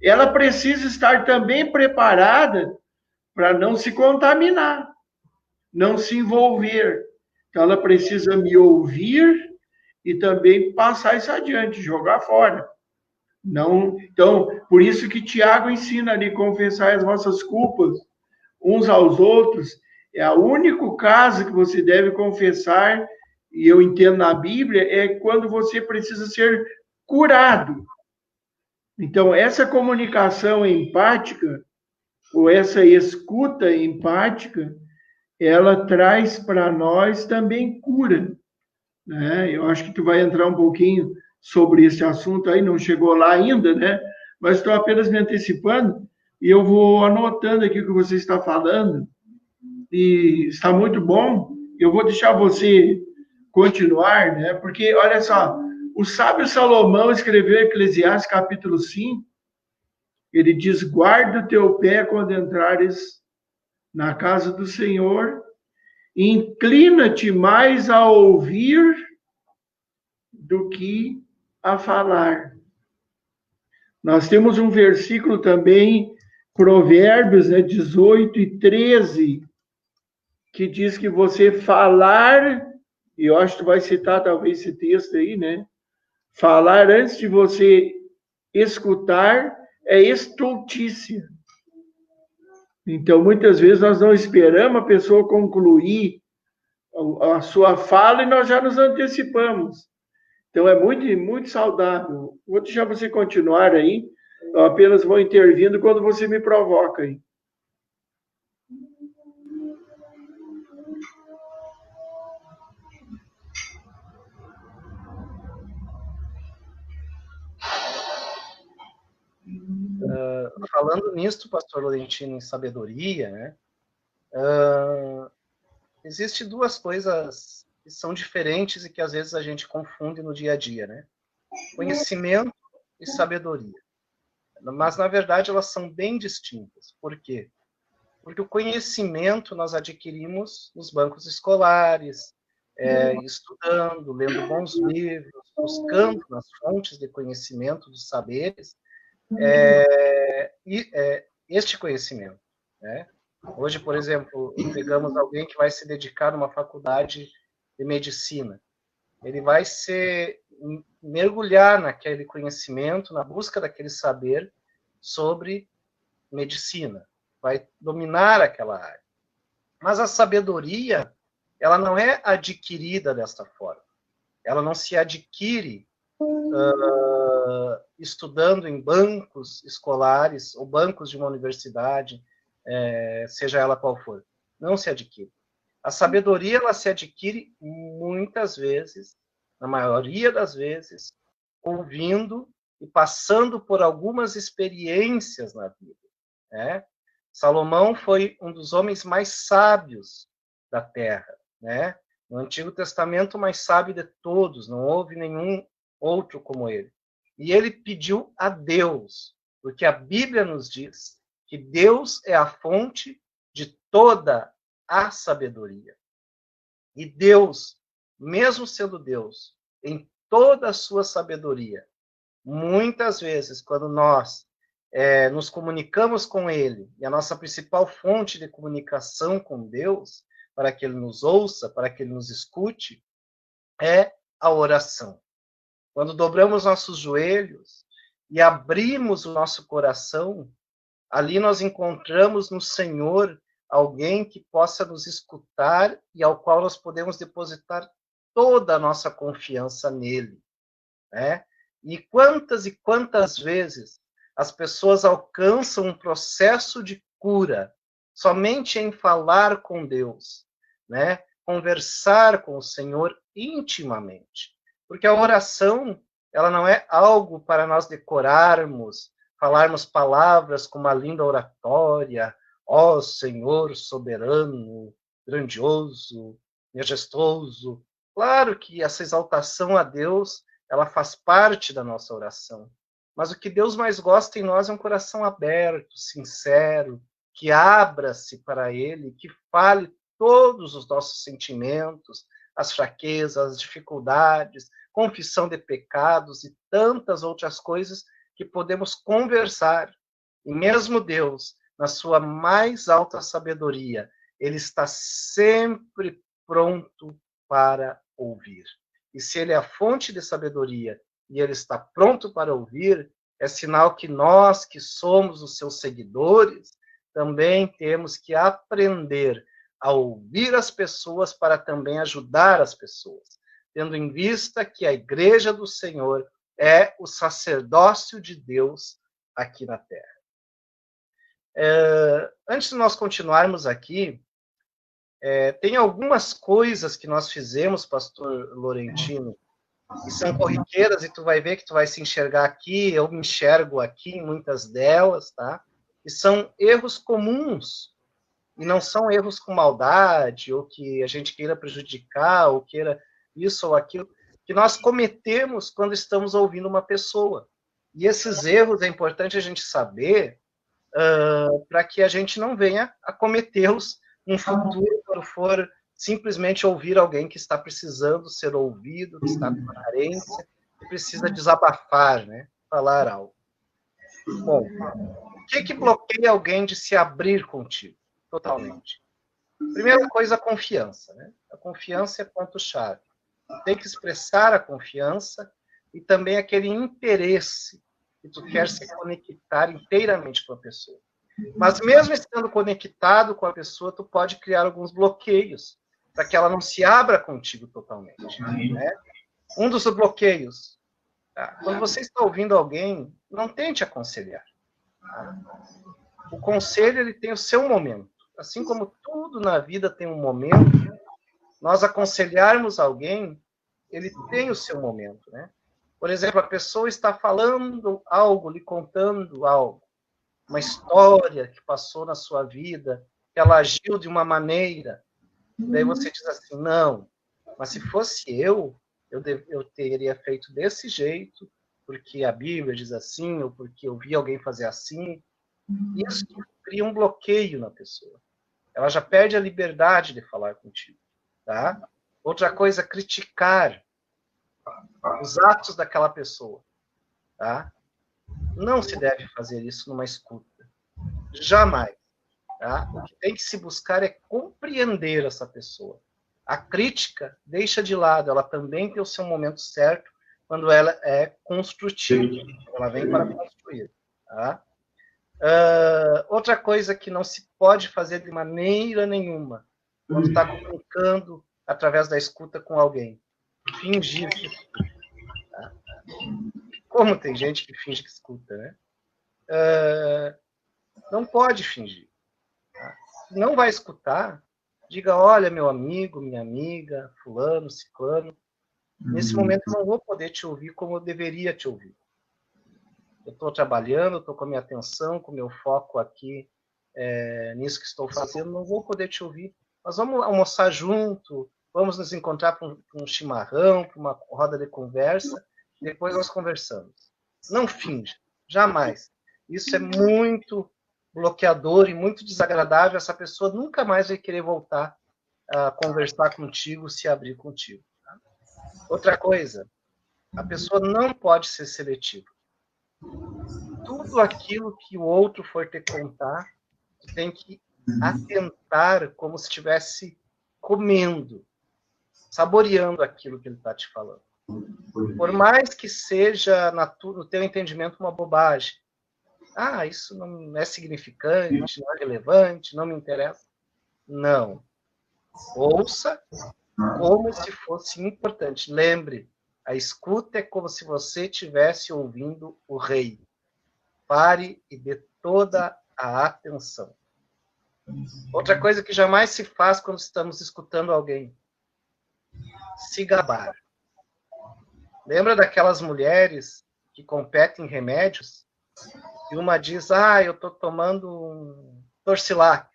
Ela precisa estar também preparada para não se contaminar, não se envolver. Então, ela precisa me ouvir e também passar isso adiante, jogar fora. Não, então, por isso que Tiago ensina ali confessar as vossas culpas uns aos outros. É o único caso que você deve confessar, e eu entendo na Bíblia, é quando você precisa ser curado. Então, essa comunicação empática, ou essa escuta empática, ela traz para nós também cura. Né? Eu acho que tu vai entrar um pouquinho sobre esse assunto aí, não chegou lá ainda, né? Mas estou apenas me antecipando e eu vou anotando aqui o que você está falando e está muito bom. Eu vou deixar você continuar, né? Porque, olha só, o sábio Salomão escreveu Eclesiastes capítulo 5, ele diz, guarda o teu pé quando entrares na casa do Senhor, inclina-te mais a ouvir do que a falar. Nós temos um versículo também, Provérbios, né, 18 e 13, que diz que você falar, e eu acho que tu vai citar talvez esse texto aí, né? Falar antes de você escutar é estultícia. Então, muitas vezes nós não esperamos a pessoa concluir a sua fala e nós já nos antecipamos. Então, é muito, muito saudável. Vou deixar você continuar aí. Eu apenas vou intervindo quando você me provoca aí. Falando nisto, pastor Laurentino, em sabedoria, né? Existem duas coisas que são diferentes e que às vezes a gente confunde no dia a dia, né? Conhecimento e sabedoria. Mas, na verdade, elas são bem distintas. Por quê? Porque o conhecimento nós adquirimos nos bancos escolares, estudando, lendo bons livros, buscando nas fontes de conhecimento dos saberes, este conhecimento, né? Hoje, por exemplo, pegamos alguém que vai se dedicar numa faculdade de medicina. Ele vai mergulhar naquele conhecimento, na busca daquele saber sobre medicina. Vai dominar aquela área. Mas a sabedoria, ela não é adquirida desta forma. Ela não se adquire estudando em bancos escolares ou bancos de uma universidade, seja ela qual for. Não se adquire. A sabedoria, ela se adquire muitas vezes, na maioria das vezes, ouvindo e passando por algumas experiências na vida, né? Salomão foi um dos homens mais sábios da terra, né? No Antigo Testamento, o mais sábio de todos, não houve nenhum outro como ele. E ele pediu a Deus, porque a Bíblia nos diz que Deus é a fonte de toda a sabedoria. E Deus, mesmo sendo Deus, em toda a sua sabedoria, muitas vezes, quando nós nos comunicamos com Ele, e a nossa principal fonte de comunicação com Deus, para que Ele nos ouça, para que Ele nos escute, é a oração. Quando dobramos nossos joelhos e abrimos o nosso coração, ali nós encontramos no Senhor alguém que possa nos escutar e ao qual nós podemos depositar toda a nossa confiança nele, né? E quantas vezes as pessoas alcançam um processo de cura somente em falar com Deus, né? Conversar com o Senhor intimamente. Porque a oração, ela não é algo para nós decorarmos, falarmos palavras com uma linda oratória, ó Senhor soberano, grandioso, majestoso. Claro que essa exaltação a Deus, ela faz parte da nossa oração. Mas o que Deus mais gosta em nós é um coração aberto, sincero, que abra-se para Ele, que fale todos os nossos sentimentos, as fraquezas, as dificuldades, confissão de pecados e tantas outras coisas que podemos conversar. E mesmo Deus, na sua mais alta sabedoria, Ele está sempre pronto para ouvir. E se Ele é a fonte de sabedoria e Ele está pronto para ouvir, é sinal que nós, que somos os seus seguidores, também temos que aprender a ouvir as pessoas para também ajudar as pessoas, tendo em vista que a Igreja do Senhor é o sacerdócio de Deus aqui na Terra. Antes de nós continuarmos aqui, tem algumas coisas que nós fizemos, pastor Laurentino, que são corriqueiras, e tu vai ver que tu vai se enxergar aqui, eu me enxergo aqui em muitas delas, tá? E são erros comuns, e não são erros com maldade, ou que a gente queira prejudicar, ou queira isso ou aquilo, que nós cometemos quando estamos ouvindo uma pessoa. E esses erros é importante a gente saber, para que a gente não venha a cometê-los no futuro, quando for simplesmente ouvir alguém que está precisando ser ouvido, que está com carência, que precisa desabafar, né? Falar algo. Bom, o que bloqueia alguém de se abrir contigo? Totalmente. Primeira coisa, a confiança, né? A confiança é ponto-chave. Tem que expressar a confiança e também aquele interesse que tu quer se conectar inteiramente com a pessoa. Mas mesmo estando conectado com a pessoa, tu pode criar alguns bloqueios para que ela não se abra contigo totalmente, né? Um dos bloqueios, tá? Quando você está ouvindo alguém, não tente aconselhar. Tá? O conselho, ele tem o seu momento. Assim como tudo na vida tem um momento, nós aconselharmos alguém, ele tem o seu momento, né? Por exemplo, a pessoa está falando algo, lhe contando algo, uma história que passou na sua vida, que ela agiu de uma maneira. Daí você diz assim, não, mas se fosse eu teria feito desse jeito, porque a Bíblia diz assim, ou porque eu vi alguém fazer assim. Isso cria um bloqueio na pessoa. Ela já perde a liberdade de falar contigo, tá? Outra coisa, criticar os atos daquela pessoa, tá? Não se deve fazer isso numa escuta. Jamais, tá? O que tem que se buscar é compreender essa pessoa. A crítica deixa de lado, ela também tem o seu momento certo quando ela é construtiva. Ela vem para construir, tá? Outra coisa que não se pode fazer de maneira nenhuma, quando está comunicando através da escuta com alguém, fingir que escuta. Tá? Como tem gente que finge que escuta, né? Não pode fingir. Tá? Se não vai escutar, diga, olha, meu amigo, minha amiga, fulano, ciclano, nesse momento eu não vou poder te ouvir como eu deveria te ouvir. Eu estou trabalhando, estou com a minha atenção, com o meu foco aqui nisso que estou fazendo, não vou poder te ouvir. Mas vamos almoçar junto, vamos nos encontrar para um chimarrão, para uma roda de conversa, depois nós conversamos. Não finja, jamais. Isso é muito bloqueador e muito desagradável. Essa pessoa nunca mais vai querer voltar a conversar contigo, se abrir contigo. Tá? Outra coisa, a pessoa não pode ser seletiva. Tudo aquilo que o outro for te contar, tu tem que atentar como se estivesse comendo, saboreando aquilo que ele está te falando. Por mais que seja no teu entendimento uma bobagem. Ah, isso não é significante, não é relevante, não me interessa. Não. Ouça como se fosse importante. Lembre, a escuta é como se você estivesse ouvindo o rei. Pare e dê toda a atenção. Outra coisa que jamais se faz quando estamos escutando alguém. Se gabar. Lembra daquelas mulheres que competem em remédios? E uma diz, eu estou tomando um Torcilac.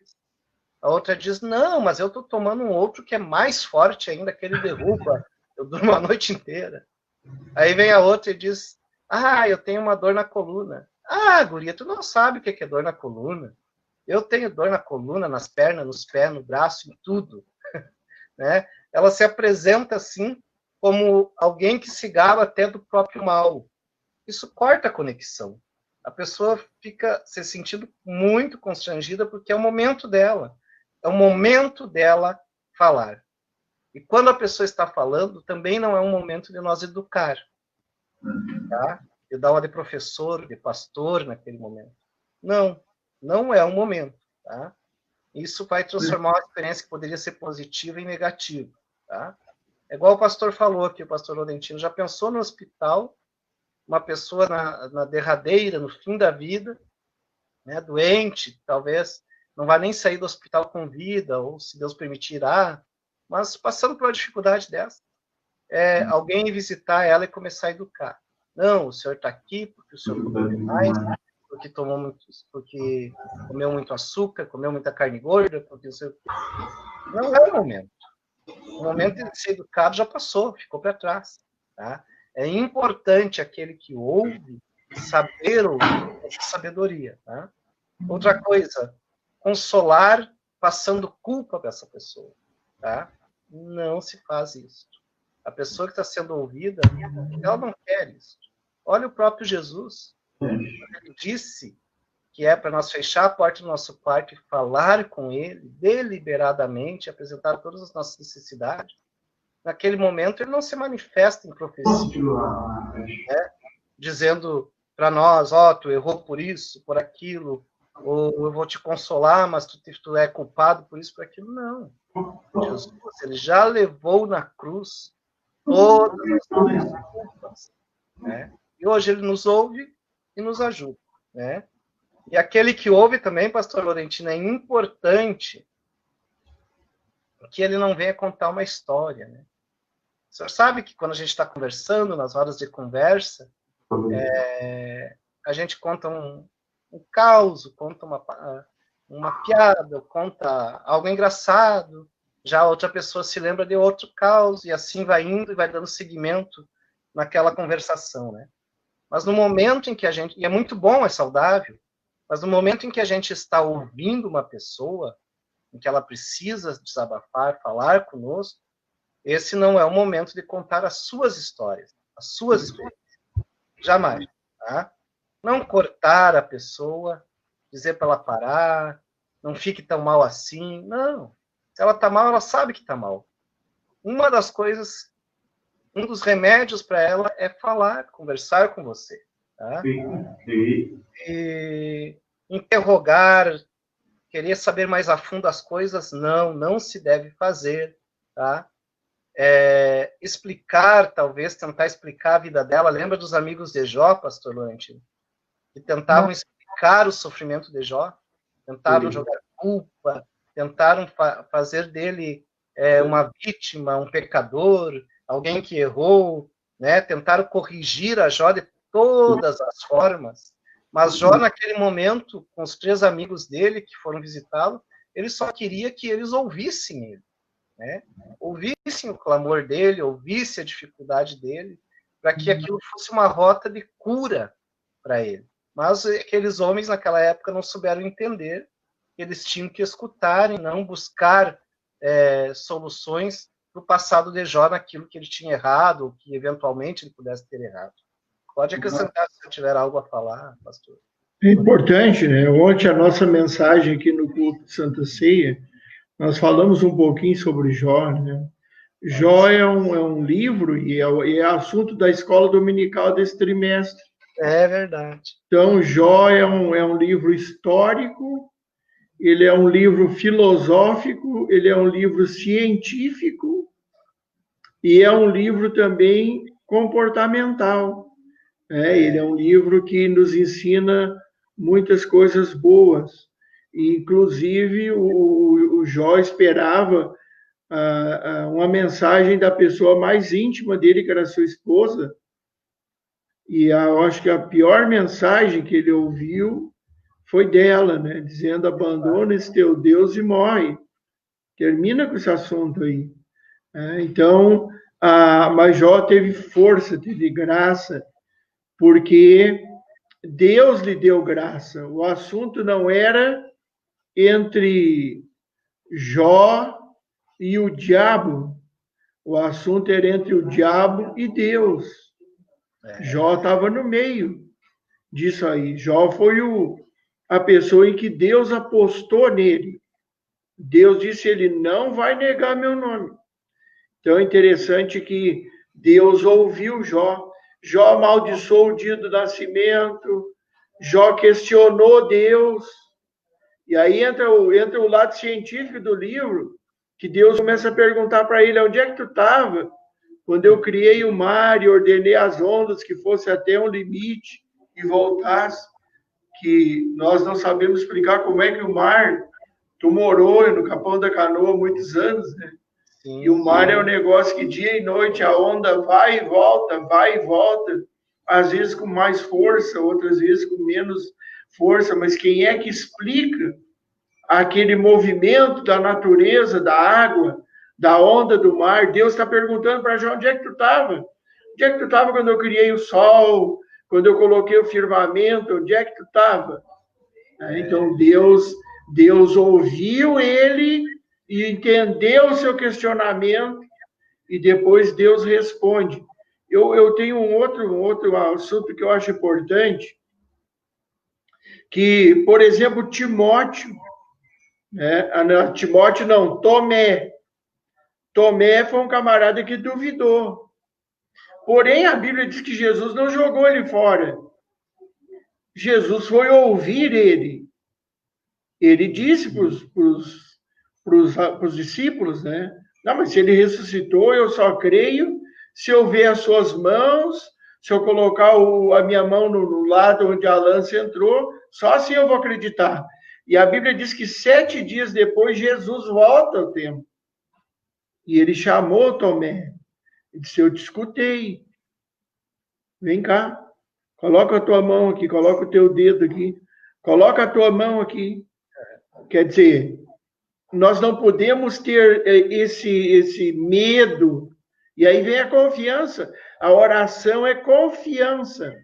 A outra diz, não, mas eu estou tomando um outro que é mais forte ainda, que ele derruba. Eu durmo a noite inteira. Aí vem a outra e diz, eu tenho uma dor na coluna. Guria, tu não sabe o que é dor na coluna. Eu tenho dor na coluna, nas pernas, nos pés, no braço, em tudo. Né? Ela se apresenta assim, como alguém que se gaba até do próprio mal. Isso corta a conexão. A pessoa fica se sentindo muito constrangida porque é o momento dela. É o momento dela falar. E quando a pessoa está falando, também não é um momento de nós educar. Tá? De dar uma de professor, de pastor naquele momento. Não é um momento. Tá? Isso vai transformar uma experiência que poderia ser positiva em negativa. Tá? É igual o pastor falou aqui, o pastor Laurentino, já pensou no hospital, uma pessoa na derradeira, no fim da vida, né, doente, talvez não vai nem sair do hospital com vida, ou se Deus permitirá, mas passando por uma dificuldade dessa, alguém visitar ela e começar a educar. Não, o senhor está aqui porque o senhor comeu demais, porque comeu muito açúcar, comeu muita carne gorda, porque o senhor... Não é o momento. O momento de ser educado já passou, ficou para trás. Tá? É importante aquele que ouve saber ouvir essa sabedoria. Tá? Outra coisa, consolar passando culpa para essa pessoa. Tá? Não se faz isso. A pessoa que está sendo ouvida, ela não quer isso. Olha o próprio Jesus. Ele disse que é para nós fechar a porta do nosso quarto e falar com ele deliberadamente, apresentar todas as nossas necessidades. Naquele momento, ele não se manifesta em profecia, né? Dizendo para nós, tu errou por isso, por aquilo, ou eu vou te consolar, mas tu é culpado por isso, por aquilo. Não. Jesus, ele já levou na cruz todas as nossas culpas, né? E hoje ele nos ouve e nos ajuda, né? E aquele que ouve também, pastor Laurentino, é importante que ele não venha contar uma história, né? O senhor sabe que quando a gente está conversando, nas horas de conversa, a gente conta um caos, conta uma piada, conta algo engraçado, já a outra pessoa se lembra de outro caos, e assim vai indo e vai dando seguimento naquela conversação, né? Mas no momento em que a gente... E é muito bom, é saudável, Mas no momento em que a gente está ouvindo uma pessoa, em que ela precisa desabafar, falar conosco, esse não é o momento de contar as suas histórias, as suas experiências. Jamais. Tá? Não cortar a pessoa, dizer para ela parar, não fique tão mal assim. Não. Se ela está mal, ela sabe que está mal. Uma das coisas, um dos remédios para ela é falar, conversar com você. Tá? E interrogar, querer saber mais a fundo as coisas, não se deve fazer. Tá? Explicar, talvez, tentar explicar a vida dela. Lembra dos amigos de Jó, pastor Laurentino? Que tentavam explicar o sofrimento de Jó, tentaram jogar culpa, tentaram fazer dele uma vítima, um pecador, alguém que errou, né? Tentaram corrigir a Jó de todas as formas, mas Jó, naquele momento, com os 3 amigos dele que foram visitá-lo, ele só queria que eles ouvissem ele, né? Ouvissem o clamor dele, ouvissem a dificuldade dele, para que aquilo fosse uma rota de cura para ele. Mas aqueles homens, naquela época, não souberam entender. Eles tinham que escutar e não buscar soluções para o passado de Jó naquilo que ele tinha errado, ou que eventualmente ele pudesse ter errado. Pode acrescentar se tiver algo a falar, pastor. É importante, né? Ontem a nossa mensagem aqui no culto de Santa Ceia, nós falamos um pouquinho sobre Jó, né? Jó é um livro e é assunto da escola dominical desse trimestre. É verdade. Então, Jó é um livro histórico, ele é um livro filosófico, ele é um livro científico e é um livro também comportamental. Ele é um livro que nos ensina muitas coisas boas. Inclusive, o Jó esperava uma mensagem da pessoa mais íntima dele, que era sua esposa, e eu acho que a pior mensagem que ele ouviu foi dela, né? Dizendo, abandona esse teu Deus e morre. Termina com esse assunto aí. Então, mas Jó teve força, teve graça, porque Deus lhe deu graça. O assunto não era entre Jó e o diabo. O assunto era entre o diabo e Deus. Jó estava no meio disso aí. Jó foi a pessoa em que Deus apostou nele. Deus disse, ele não vai negar meu nome. Então é interessante que Deus ouviu Jó. Jó amaldiçoou o dia do nascimento. Jó questionou Deus. E aí entra o lado científico do livro, que Deus começa a perguntar para ele, onde é que tu estava quando eu criei o mar e ordenei as ondas que fosse até um limite e voltasse? Que nós não sabemos explicar como é que o mar, tu morou no Capão da Canoa há muitos anos, né? Sim, e o mar é um negócio que dia e noite a onda vai e volta, às vezes com mais força, outras vezes com menos força, mas quem é que explica aquele movimento da natureza, da água, da onda do mar? Deus está perguntando para Jó, onde é que tu estava? Onde é que tu estava quando eu criei o sol, quando eu coloquei o firmamento? Onde é que tu estava? Então, Deus ouviu ele e entendeu o seu questionamento e depois Deus responde. Eu tenho um outro assunto que eu acho importante, que, por exemplo, Timóteo, Timóteo não, Tomé. Tomé foi um camarada que duvidou. Porém, a Bíblia diz que Jesus não jogou ele fora. Jesus foi ouvir ele. Ele disse para os discípulos, né? Não, mas se ele ressuscitou, eu só creio se eu ver as suas mãos, se eu colocar a minha mão no lado onde a lança entrou, só assim eu vou acreditar. E a Bíblia diz que 7 dias depois, Jesus volta ao templo. E ele chamou Tomé. Ele disse, eu te escutei. Vem cá. Coloca a tua mão aqui, coloca o teu dedo aqui. Coloca a tua mão aqui. Quer dizer, nós não podemos ter esse medo. E aí vem a confiança. A oração é confiança.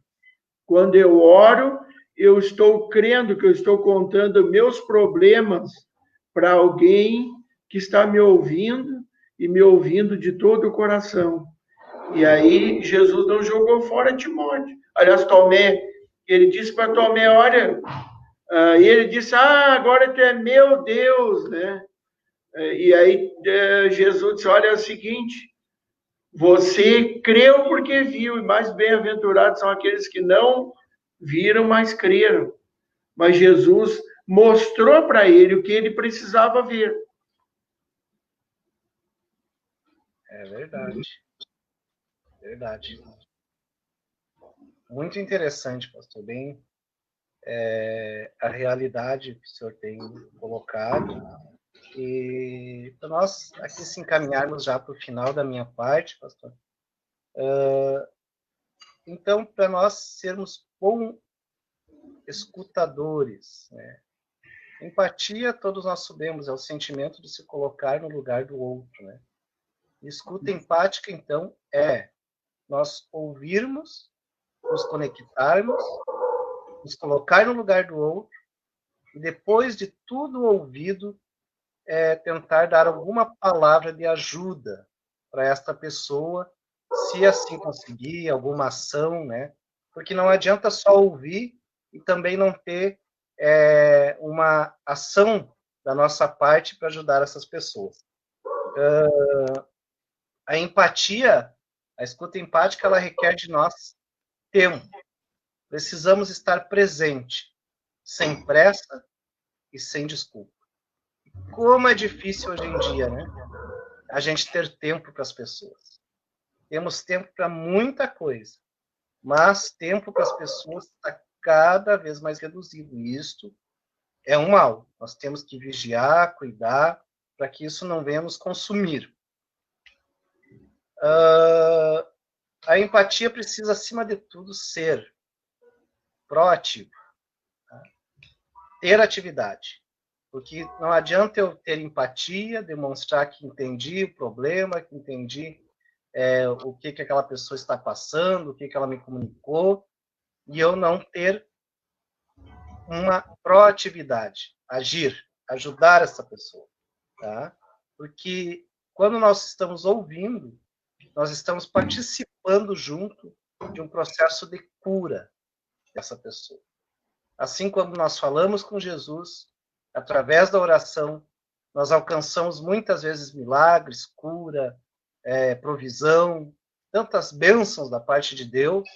Quando eu oro, eu estou crendo que eu estou contando meus problemas para alguém que está me ouvindo e me ouvindo de todo o coração. E aí Jesus não jogou fora Timóteo. Aliás, Tomé, ele disse para Tomé, olha, e ele disse, agora tu é meu Deus, né? E aí Jesus disse, olha, é o seguinte, você creu porque viu, e mais bem-aventurados são aqueles que não viram, mas creram. Mas Jesus mostrou para ele o que ele precisava ver. É verdade. Verdade. Muito interessante, pastor. Bem, a realidade que o senhor tem colocado. E para nós aqui se encaminharmos já para o final da minha parte, pastor. Então, para nós sermos bons escutadores, né? Empatia, todos nós sabemos, é o sentimento de se colocar no lugar do outro, né? Escuta empática, então, é nós ouvirmos, nos conectarmos, nos colocar no lugar do outro, e depois de tudo ouvido, tentar dar alguma palavra de ajuda para esta pessoa, se assim conseguir, alguma ação, né? Porque não adianta só ouvir e também não ter uma ação da nossa parte para ajudar essas pessoas. A empatia, a escuta empática, ela requer de nós tempo. Precisamos estar presente, sem pressa e sem desculpa. Como é difícil hoje em dia, né? A gente ter tempo para as pessoas. Temos tempo para muita coisa, mas tempo para as pessoas está cada vez mais reduzido. E isto é um mal. Nós temos que vigiar, cuidar, para que isso não venha nos consumir. A empatia precisa, acima de tudo, ser proativo. Tá? Ter atividade. Porque não adianta eu ter empatia, demonstrar que entendi o problema, que entendi o que aquela pessoa está passando, o que ela me comunicou, e eu não ter uma proatividade, agir, ajudar essa pessoa. Tá? Porque quando nós estamos ouvindo, nós estamos participando junto de um processo de cura dessa pessoa. Assim como nós falamos com Jesus, através da oração, nós alcançamos muitas vezes milagres, cura, provisão, tantas bênçãos da parte de Deus,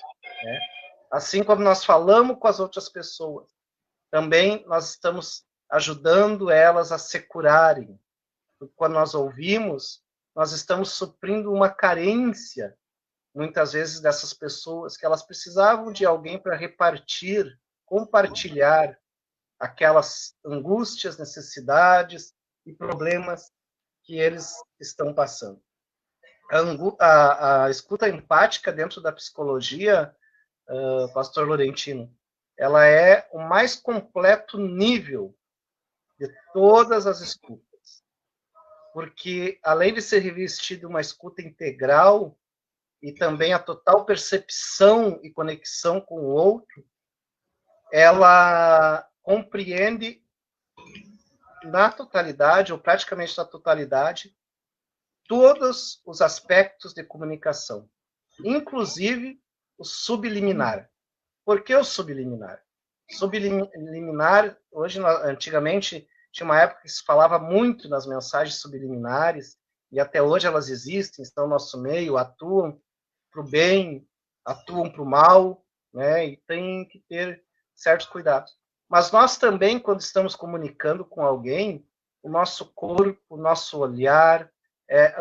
né? Assim como nós falamos com as outras pessoas, também nós estamos ajudando elas a se curarem. Quando nós ouvimos, nós estamos suprindo uma carência, muitas vezes, dessas pessoas, que elas precisavam de alguém para repartir, compartilhar aquelas angústias, necessidades e problemas que eles estão passando. A escuta empática dentro da psicologia, pastor Laurentino, ela é o mais completo nível de todas as escutas. Porque, além de ser revestido uma escuta integral e também a total percepção e conexão com o outro, ela compreende na totalidade, ou praticamente na totalidade, todos os aspectos de comunicação, inclusive o subliminar. Por que o subliminar? Subliminar, antigamente, tinha uma época que se falava muito nas mensagens subliminares, e até hoje elas existem, estão no nosso meio, atuam para o bem, atuam para o mal, né? E tem que ter certos cuidados. Mas nós também, quando estamos comunicando com alguém, o nosso corpo, o nosso olhar,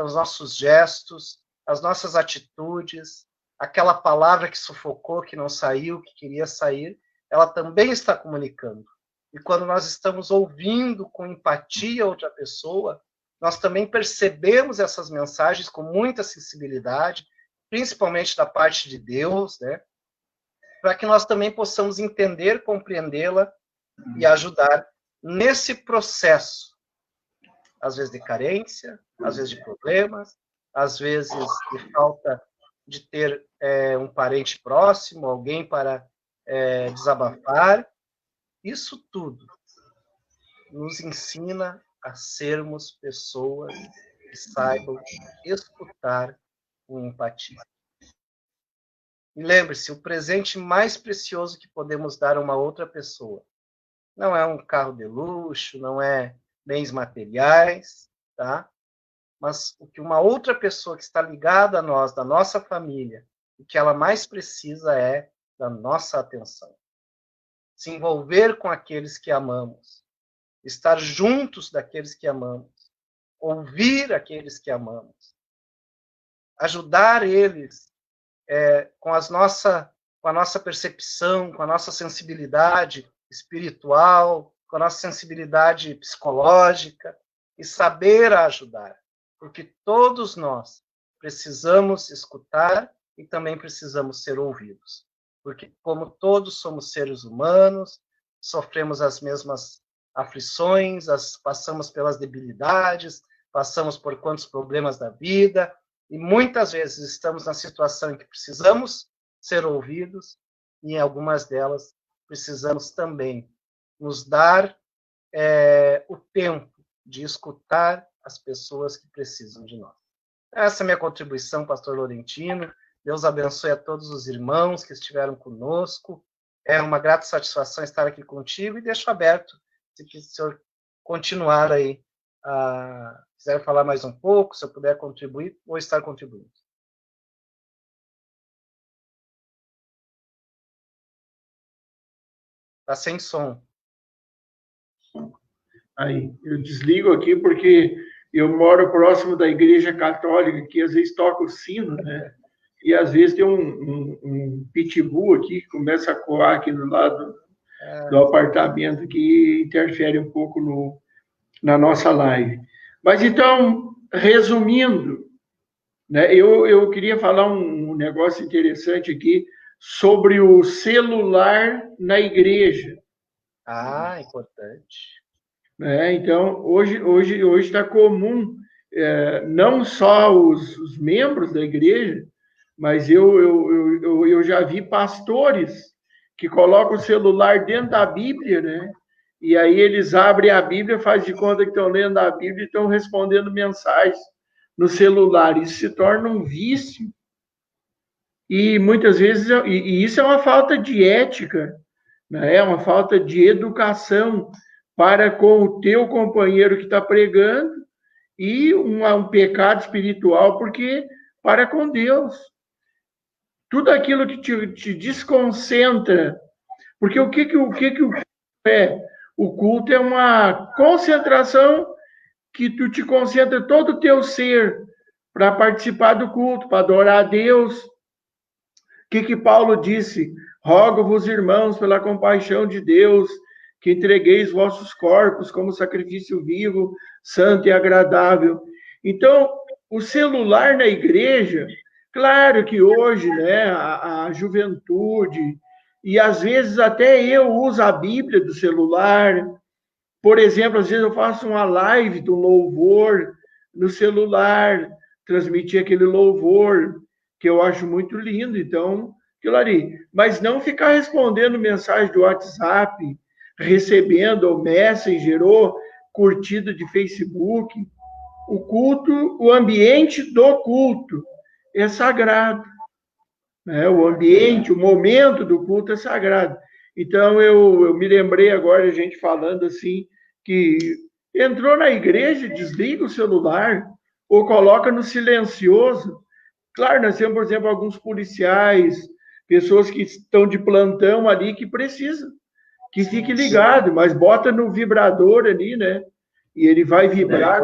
os nossos gestos, as nossas atitudes, aquela palavra que sufocou, que não saiu, que queria sair, ela também está comunicando. E quando nós estamos ouvindo com empatia outra pessoa, nós também percebemos essas mensagens com muita sensibilidade, principalmente da parte de Deus, né? Para que nós também possamos entender, compreendê-la e ajudar nesse processo, às vezes de carência, às vezes de problemas, às vezes de falta de ter um parente próximo, alguém para desabafar, Isso tudo nos ensina a sermos pessoas que saibam escutar com empatia. E lembre-se, o presente mais precioso que podemos dar a uma outra pessoa não é um carro de luxo, não é bens materiais, tá? Mas o que uma outra pessoa que está ligada a nós, da nossa família, o que ela mais precisa é da nossa atenção. Se envolver com aqueles que amamos, estar juntos daqueles que amamos, ouvir aqueles que amamos, ajudar eles com a nossa percepção, com a nossa sensibilidade espiritual, com a nossa sensibilidade psicológica, e saber ajudar, porque todos nós precisamos escutar e também precisamos ser ouvidos, porque como todos somos seres humanos, sofremos as mesmas aflições, passamos pelas debilidades, passamos por quantos problemas da vida, e muitas vezes estamos na situação em que precisamos ser ouvidos, e em algumas delas precisamos também nos dar o tempo de escutar as pessoas que precisam de nós. Essa é a minha contribuição, pastor Laurentino. Deus abençoe a todos os irmãos que estiveram conosco. É uma grata satisfação estar aqui contigo, e deixo aberto, se o senhor continuar aí, quiser falar mais um pouco, se eu puder contribuir, vou estar contribuindo. Está sem som. Aí, eu desligo aqui porque eu moro próximo da igreja católica, que às vezes toca o sino, né? E às vezes tem um pitbull aqui que começa a coar aqui do lado do apartamento, que interfere um pouco na nossa live. Mas então, resumindo, né, eu queria falar um negócio interessante aqui sobre o celular na igreja. Importante. Então, hoje está comum, não só os membros da igreja, mas eu já vi pastores que colocam o celular dentro da Bíblia, né? E aí eles abrem a Bíblia, fazem de conta que estão lendo a Bíblia e estão respondendo mensagens no celular. Isso se torna um vício. E muitas vezes, isso é uma falta de ética, né? É uma falta de educação para com o teu companheiro que está pregando, e um pecado espiritual porque para com Deus. Tudo aquilo que te desconcentra, porque o que é? O culto é uma concentração que tu te concentra todo o teu ser para participar do culto, para adorar a Deus. O que Paulo disse? Rogo-vos, irmãos, pela compaixão de Deus, que entregueis vossos corpos como sacrifício vivo, santo e agradável. Então, o celular na igreja, claro que hoje, né, a juventude, e às vezes até eu uso a Bíblia do celular. Por exemplo, às vezes eu faço uma live do louvor no celular, transmitir aquele louvor, que eu acho muito lindo, então, aquilo ali. Mas não ficar respondendo mensagem do WhatsApp, recebendo o Messenger ou curtida de Facebook. O culto, o ambiente do culto é sagrado. Né? O ambiente, o momento do culto é sagrado. Então, eu me lembrei agora, a gente falando assim, que entrou na igreja, desliga o celular ou coloca no silencioso. Claro, nós temos, por exemplo, alguns policiais, pessoas que estão de plantão ali que precisam que fique ligado, mas bota no vibrador ali, né? E ele vai vibrar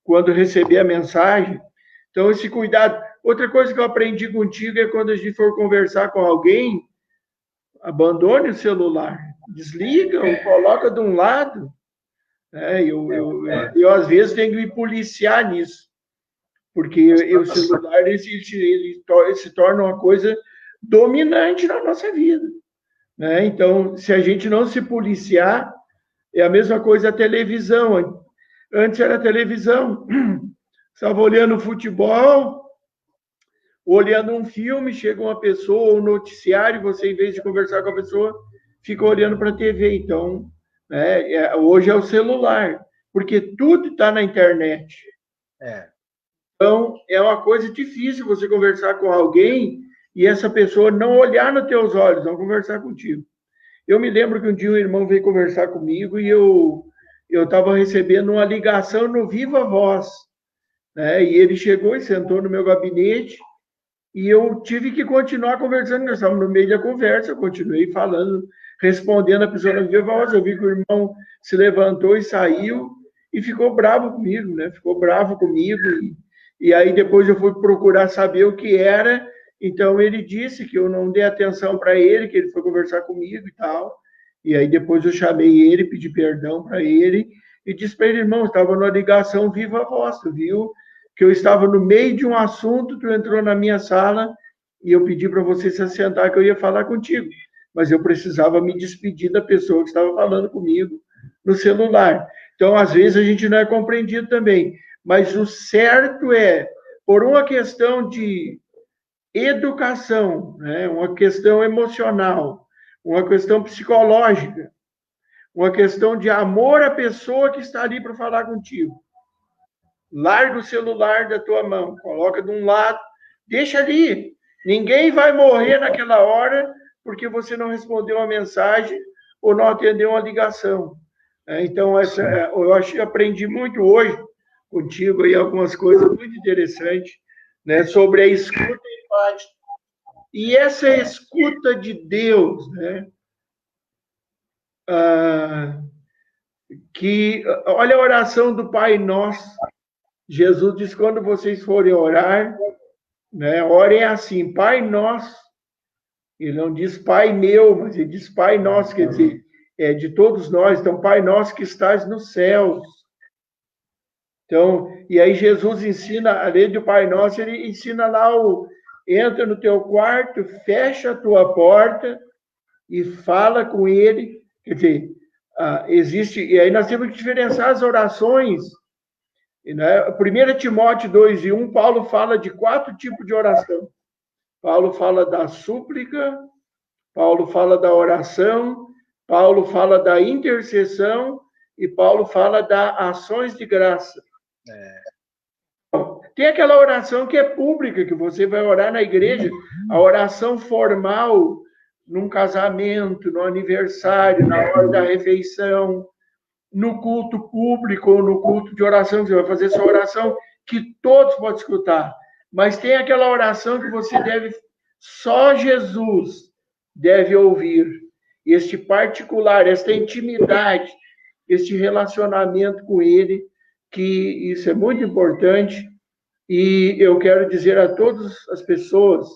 quando receber a mensagem. Então, esse cuidado. Outra coisa que eu aprendi contigo é quando a gente for conversar com alguém, abandone o celular, desliga ou coloca de um lado. Eu às vezes, tenho que me policiar nisso, porque o celular ele se torna uma coisa dominante na nossa vida. Né? Então, se a gente não se policiar, é a mesma coisa a televisão. Antes era televisão, estava olhando futebol, olhando um filme, chega uma pessoa, um noticiário, você, em vez de conversar com a pessoa, fica olhando para a TV. Então, hoje é o celular, porque tudo está na internet. Então, é uma coisa difícil você conversar com alguém e essa pessoa não olhar nos teus olhos, não conversar contigo. Eu me lembro que um dia um irmão veio conversar comigo e eu estava recebendo uma ligação no Viva Voz, né? E ele chegou e sentou no meu gabinete e eu tive que continuar conversando. Nós estávamos no meio da conversa, eu continuei falando, respondendo a pessoa no Viva Voz. Eu vi que o irmão se levantou e saiu e ficou bravo comigo, né? Ficou bravo comigo. E aí depois eu fui procurar saber o que era. Então ele disse que eu não dei atenção para ele, que ele foi conversar comigo e tal. E aí depois eu chamei ele, pedi perdão para ele e disse para ele, irmão, estava numa ligação Viva Voz, tu viu? Que eu estava no meio de um assunto, tu entrou na minha sala e eu pedi para você se assentar que eu ia falar contigo. Mas eu precisava me despedir da pessoa que estava falando comigo no celular. Então, às vezes, a gente não é compreendido também. Mas o certo é, por uma questão de educação, né? Uma questão emocional, uma questão psicológica, uma questão de amor à pessoa que está ali para falar contigo. Larga o celular da tua mão, coloca de um lado, deixa ali. Ninguém vai morrer naquela hora porque você não respondeu uma mensagem ou não atendeu uma ligação. Então, eu aprendi muito hoje contigo aí algumas coisas muito interessantes, né, sobre a escuta empática. E essa escuta de Deus, né, que olha a oração do Pai Nosso. Jesus diz, quando vocês forem orar, né, orem assim, Pai Nosso. Ele não diz Pai meu, mas ele diz Pai Nosso, quer dizer, é de todos nós. Então, Pai Nosso que estás nos céus. Então, e aí Jesus ensina, além do Pai Nosso, ele ensina lá entra no teu quarto, fecha a tua porta e fala com ele. Quer dizer, existe, e aí nós temos que diferenciar as orações. Né? 1 Timóteo 2:1, Paulo fala de 4 tipos de oração. Paulo fala da súplica, Paulo fala da oração, Paulo fala da intercessão e Paulo fala das ações de graça. Tem aquela oração que é pública, que você vai orar na igreja, a oração formal, num casamento, no aniversário, na hora da refeição, no culto público ou no culto de oração, você vai fazer sua oração que todos podem escutar. Mas tem aquela oração que você deve, só Jesus deve ouvir. Este particular, esta intimidade, este relacionamento com Ele, que isso é muito importante. E eu quero dizer a todas as pessoas,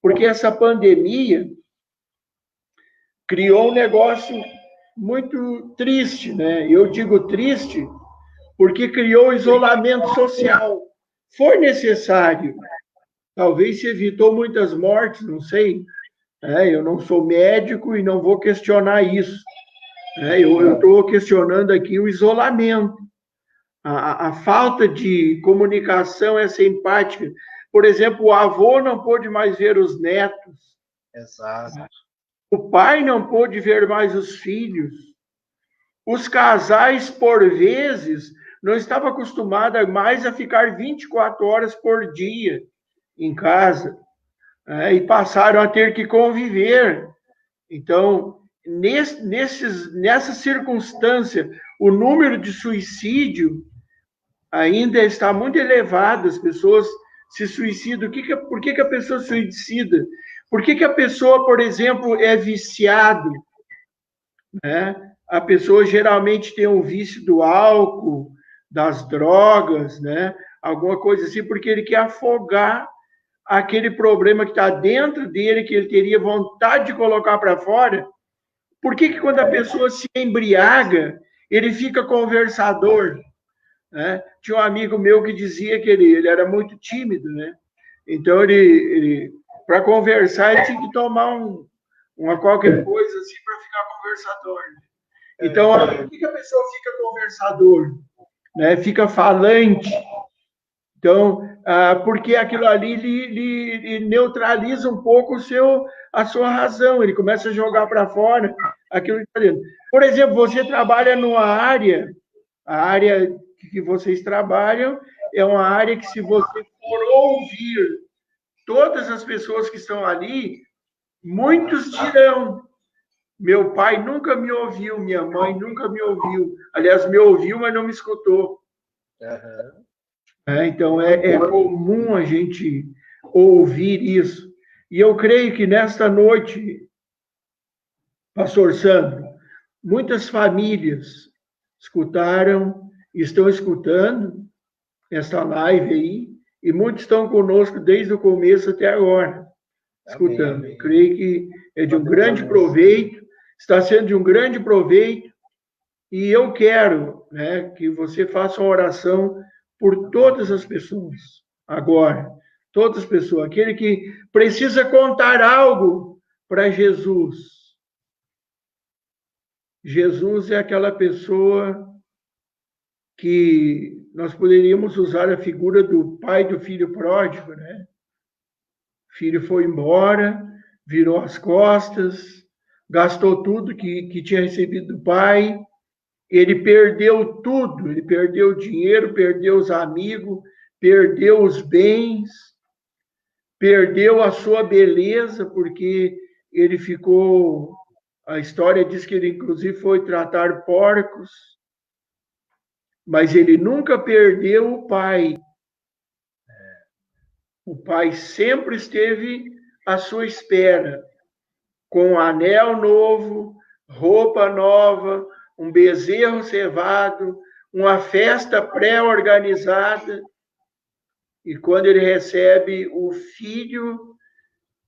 porque essa pandemia criou um negócio muito triste, né? Eu digo triste porque criou isolamento social. Foi necessário. Talvez se evitou muitas mortes, não sei. Eu não sou médico e não vou questionar isso. Eu estou questionando aqui o isolamento. A falta de comunicação, essa empática. Por exemplo, o avô não pôde mais ver os netos. Exato. O pai não pôde ver mais os filhos. Os casais, por vezes, não estavam acostumados mais a ficar 24 horas por dia em casa, e passaram a ter que conviver. Então, nessa circunstância, o número de suicídio ainda está muito elevado, as pessoas se suicidam. Por que a pessoa se suicida? Por que a pessoa, por exemplo, é viciado? Né? A pessoa geralmente tem um vício do álcool, das drogas, né? Alguma coisa assim, porque ele quer afogar aquele problema que está dentro dele, que ele teria vontade de colocar para fora. Por que quando a pessoa se embriaga, ele fica conversador? Né? Tinha um amigo meu que dizia que ele era muito tímido, né? Então, ele para conversar, ele tinha que tomar uma qualquer coisa assim para ficar conversador. Então, por que a pessoa fica conversador? Né? Fica falante. Então, porque aquilo ali lhe neutraliza um pouco a sua razão, ele começa a jogar para fora aquilo que está dentro. Por exemplo, você trabalha numa área, a área que vocês trabalham é uma área que, se você for ouvir todas as pessoas que estão ali, muitos dirão: meu pai nunca me ouviu, minha mãe nunca me ouviu. Aliás, me ouviu, mas não me escutou. Uhum. Então, é comum a gente ouvir isso. E eu creio que nesta noite, Pastor Sandro, muitas famílias escutaram, estão escutando essa live aí, e muitos estão conosco desde o começo até agora, escutando. Amém. Creio que é de um grande proveito, está sendo de um grande proveito, e eu quero, né, que você faça uma oração por todas as pessoas, agora, todas as pessoas, aquele que precisa contar algo para Jesus. Jesus é aquela pessoa que nós poderíamos usar a figura do pai do filho pródigo, né? O filho foi embora, virou as costas, gastou tudo que tinha recebido do pai, ele perdeu tudo, ele perdeu o dinheiro, perdeu os amigos, perdeu os bens, perdeu a sua beleza, porque ele ficou... A história diz que ele, inclusive, foi tratar porcos, mas ele nunca perdeu o pai. O pai sempre esteve à sua espera, com um anel novo, roupa nova, um bezerro cevado, uma festa pré-organizada. E quando ele recebe o filho,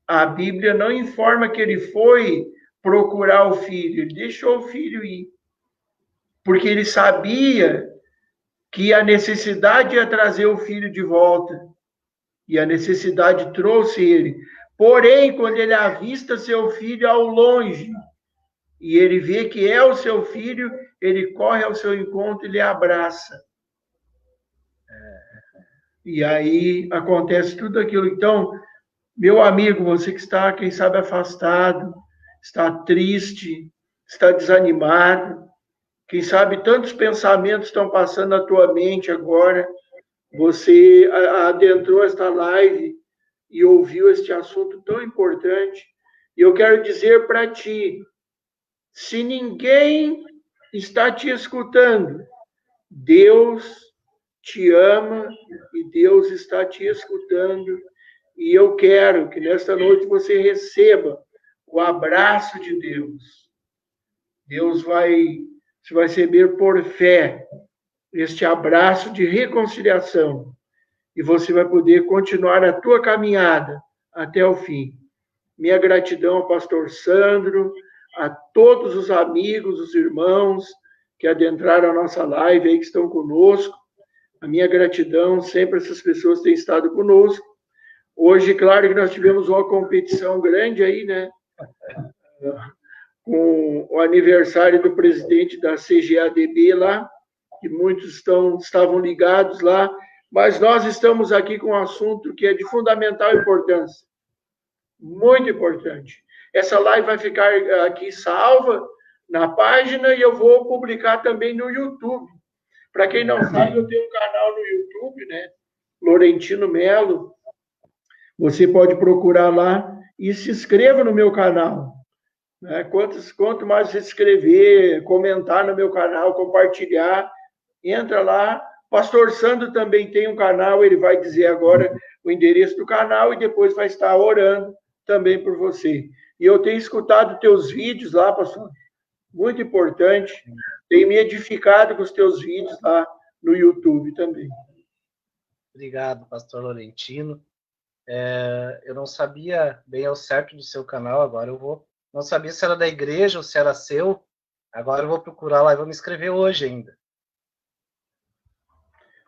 a Bíblia não informa que ele foi procurar o filho, ele deixou o filho ir. Porque ele sabia que a necessidade ia trazer o filho de volta. E a necessidade trouxe ele. Porém, quando ele avista seu filho ao longe, e ele vê que é o seu filho, ele corre ao seu encontro e lhe abraça. E aí acontece tudo aquilo. Então, meu amigo, você que está, quem sabe, afastado, está triste, está desanimado, quem sabe tantos pensamentos estão passando na tua mente agora, você adentrou esta live e ouviu este assunto tão importante. E eu quero dizer para ti, se ninguém está te escutando, Deus te ama e Deus está te escutando. E eu quero que nesta noite você receba o abraço de Deus. Deus vai receber por fé este abraço de reconciliação. E você vai poder continuar a tua caminhada até o fim. Minha gratidão ao pastor Sandro, a todos os amigos, os irmãos que adentraram a nossa live aí, que estão conosco. A minha gratidão, sempre essas pessoas têm estado conosco. Hoje, claro que nós tivemos uma competição grande aí, né? Com o aniversário do presidente da CGADB lá, que muitos estavam ligados lá, mas nós estamos aqui com um assunto que é de fundamental importância, muito importante. Essa live vai ficar aqui salva na página e eu vou publicar também no YouTube. Para quem não sabe, eu tenho um canal no YouTube, né? Lorentino Melo. Você pode procurar lá e se inscreva no meu canal. Né? Quanto mais se inscrever, comentar no meu canal, compartilhar, entra lá. Pastor Sandro também tem um canal, ele vai dizer agora o endereço do canal e depois vai estar orando também por você. E eu tenho escutado teus vídeos lá, pastor, muito importante. Tenho me edificado com os teus vídeos lá no YouTube também. Obrigado, pastor Lorentino. Eu não sabia bem ao certo do seu canal, agora eu vou... Não sabia se era da igreja ou se era seu. Agora eu vou procurar lá e vou me inscrever hoje ainda.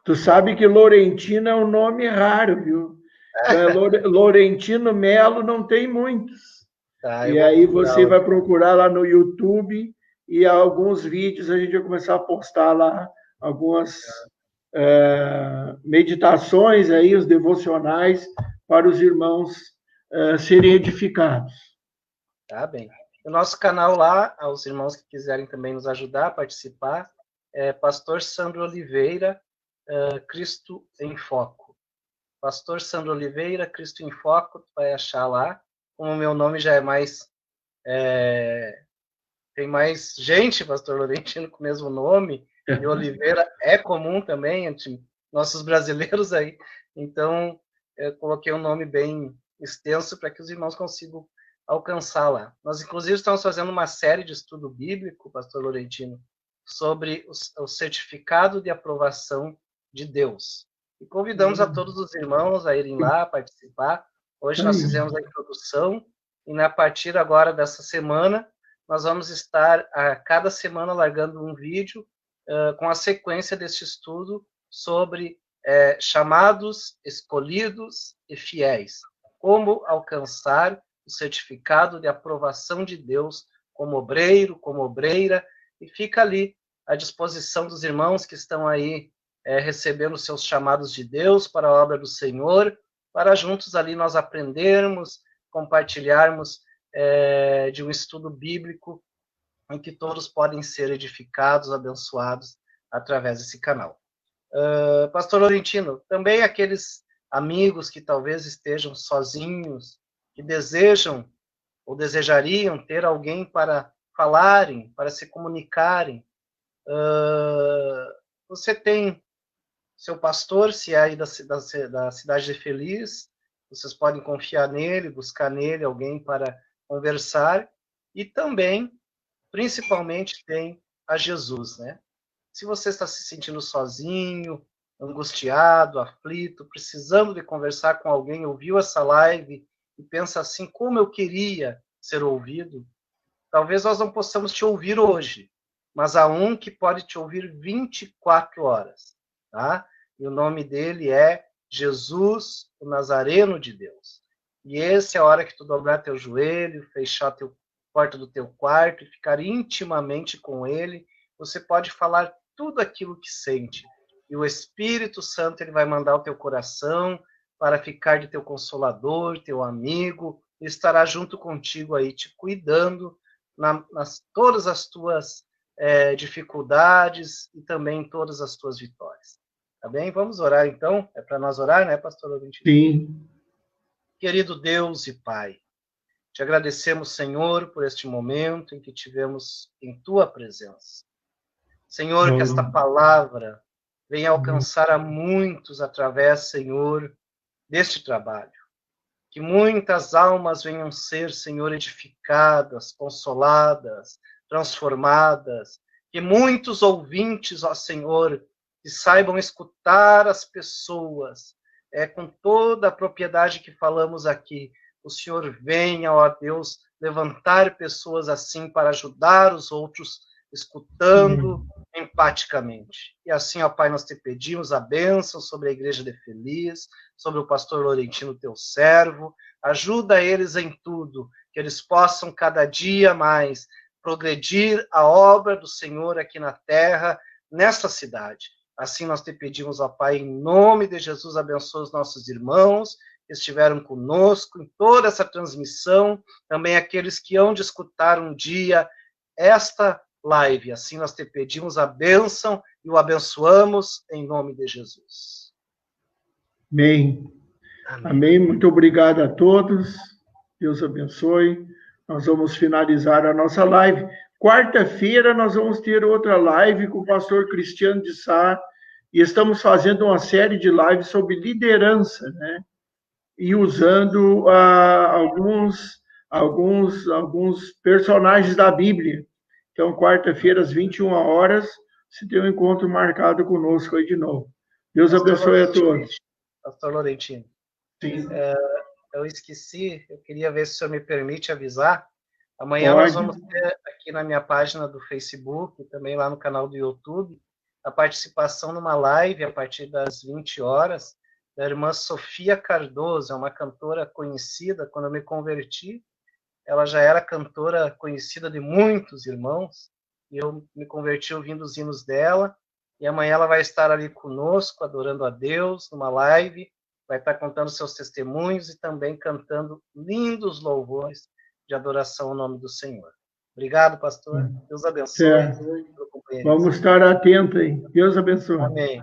Tu sabe que Lorentino é um nome raro, viu? Lorentino Melo não tem muitos. Tá, e aí você vai procurar lá no YouTube e alguns vídeos a gente vai começar a postar lá, algumas meditações aí, os devocionais, para os irmãos serem edificados. Tá bem. O nosso canal lá, aos irmãos que quiserem também nos ajudar a participar, é Pastor Sandro Oliveira, Cristo em Foco. Pastor Sandro Oliveira, Cristo em Foco, tu vai achar lá. Como o meu nome já é mais... tem mais gente, Pastor Laurentino, com o mesmo nome, e Oliveira é comum também entre nossos brasileiros aí. Então, eu coloquei um nome bem extenso para que os irmãos consigam alcançar lá. Nós, inclusive, estamos fazendo uma série de estudo bíblico, Pastor Laurentino, sobre o certificado de aprovação de Deus. E convidamos a todos os irmãos a irem lá participar. Hoje nós fizemos a introdução, e a partir agora dessa semana, nós vamos estar a cada semana largando um vídeo com a sequência deste estudo sobre chamados, escolhidos e fiéis. Como alcançar o certificado de aprovação de Deus como obreiro, como obreira, e fica ali à disposição dos irmãos que estão aí recebendo seus chamados de Deus para a obra do Senhor, para juntos ali nós aprendermos, compartilharmos de um estudo bíblico em que todos podem ser edificados, abençoados através desse canal. Pastor Laurentino, também aqueles amigos que talvez estejam sozinhos, que desejam ou desejariam ter alguém para falarem, para se comunicarem, você tem seu pastor, se é aí da cidade de Feliz, vocês podem confiar nele, buscar nele alguém para conversar, e também, principalmente, tem a Jesus, né? Se você está se sentindo sozinho, angustiado, aflito, precisando de conversar com alguém, ouviu essa live e pensa assim, como eu queria ser ouvido, talvez nós não possamos te ouvir hoje, mas há um que pode te ouvir 24 horas, tá? E o nome dele é Jesus, o Nazareno de Deus. E essa é a hora que tu dobrar teu joelho, fechar a porta do teu quarto e ficar intimamente com ele. Você pode falar tudo aquilo que sente. E o Espírito Santo ele vai mandar o teu coração para ficar de teu consolador, teu amigo, e estará junto contigo aí, te cuidando nas todas as tuas dificuldades e também em todas as tuas vitórias. Tá bem? Vamos orar então? É para nós orar, né, pastor Laurentino? Sim. Querido Deus e Pai, te agradecemos, Senhor, por este momento em que tivemos em tua presença. Senhor, que esta palavra venha alcançar a muitos através, Senhor, deste trabalho. Que muitas almas venham ser, Senhor, edificadas, consoladas, transformadas. Que muitos ouvintes, ó Senhor, que saibam escutar as pessoas, com toda a propriedade que falamos aqui. O Senhor venha, ó Deus, levantar pessoas assim para ajudar os outros, escutando empaticamente. E assim, ó Pai, nós te pedimos a bênção sobre a Igreja de Feliz, sobre o pastor Laurentino, teu servo. Ajuda eles em tudo, que eles possam cada dia mais progredir a obra do Senhor aqui na terra, nesta cidade. Assim nós te pedimos, ó Pai, em nome de Jesus, abençoa os nossos irmãos que estiveram conosco em toda essa transmissão, também aqueles que hão de escutar um dia esta live. Assim nós te pedimos a bênção e o abençoamos em nome de Jesus. Amém. Amém. Muito obrigado a todos. Deus abençoe. Nós vamos finalizar a nossa live. Quarta-feira nós vamos ter outra live com o pastor Cristiano de Sá e estamos fazendo uma série de lives sobre liderança, né? E usando alguns personagens da Bíblia. Então, quarta-feira, às 21 horas, se tem um encontro marcado conosco aí de novo. Deus abençoe a todos. Pastor Laurentino. Sim. Eu esqueci, eu queria ver se o senhor me permite avisar. Amanhã Pode. nós vamos ter aqui na minha página do Facebook, também lá no canal do YouTube, a participação numa live a partir das 20 horas, da irmã Sofia Cardoso, é uma cantora conhecida. Quando eu me converti, ela já era cantora conhecida de muitos irmãos, e eu me converti ouvindo os hinos dela, E amanhã ela vai estar ali conosco, adorando a Deus, numa live, vai estar contando seus testemunhos e também cantando lindos louvores de adoração ao nome do Senhor. Obrigado, pastor. Deus abençoe. Certo. Vamos estar atentos aí. Deus abençoe. Amém.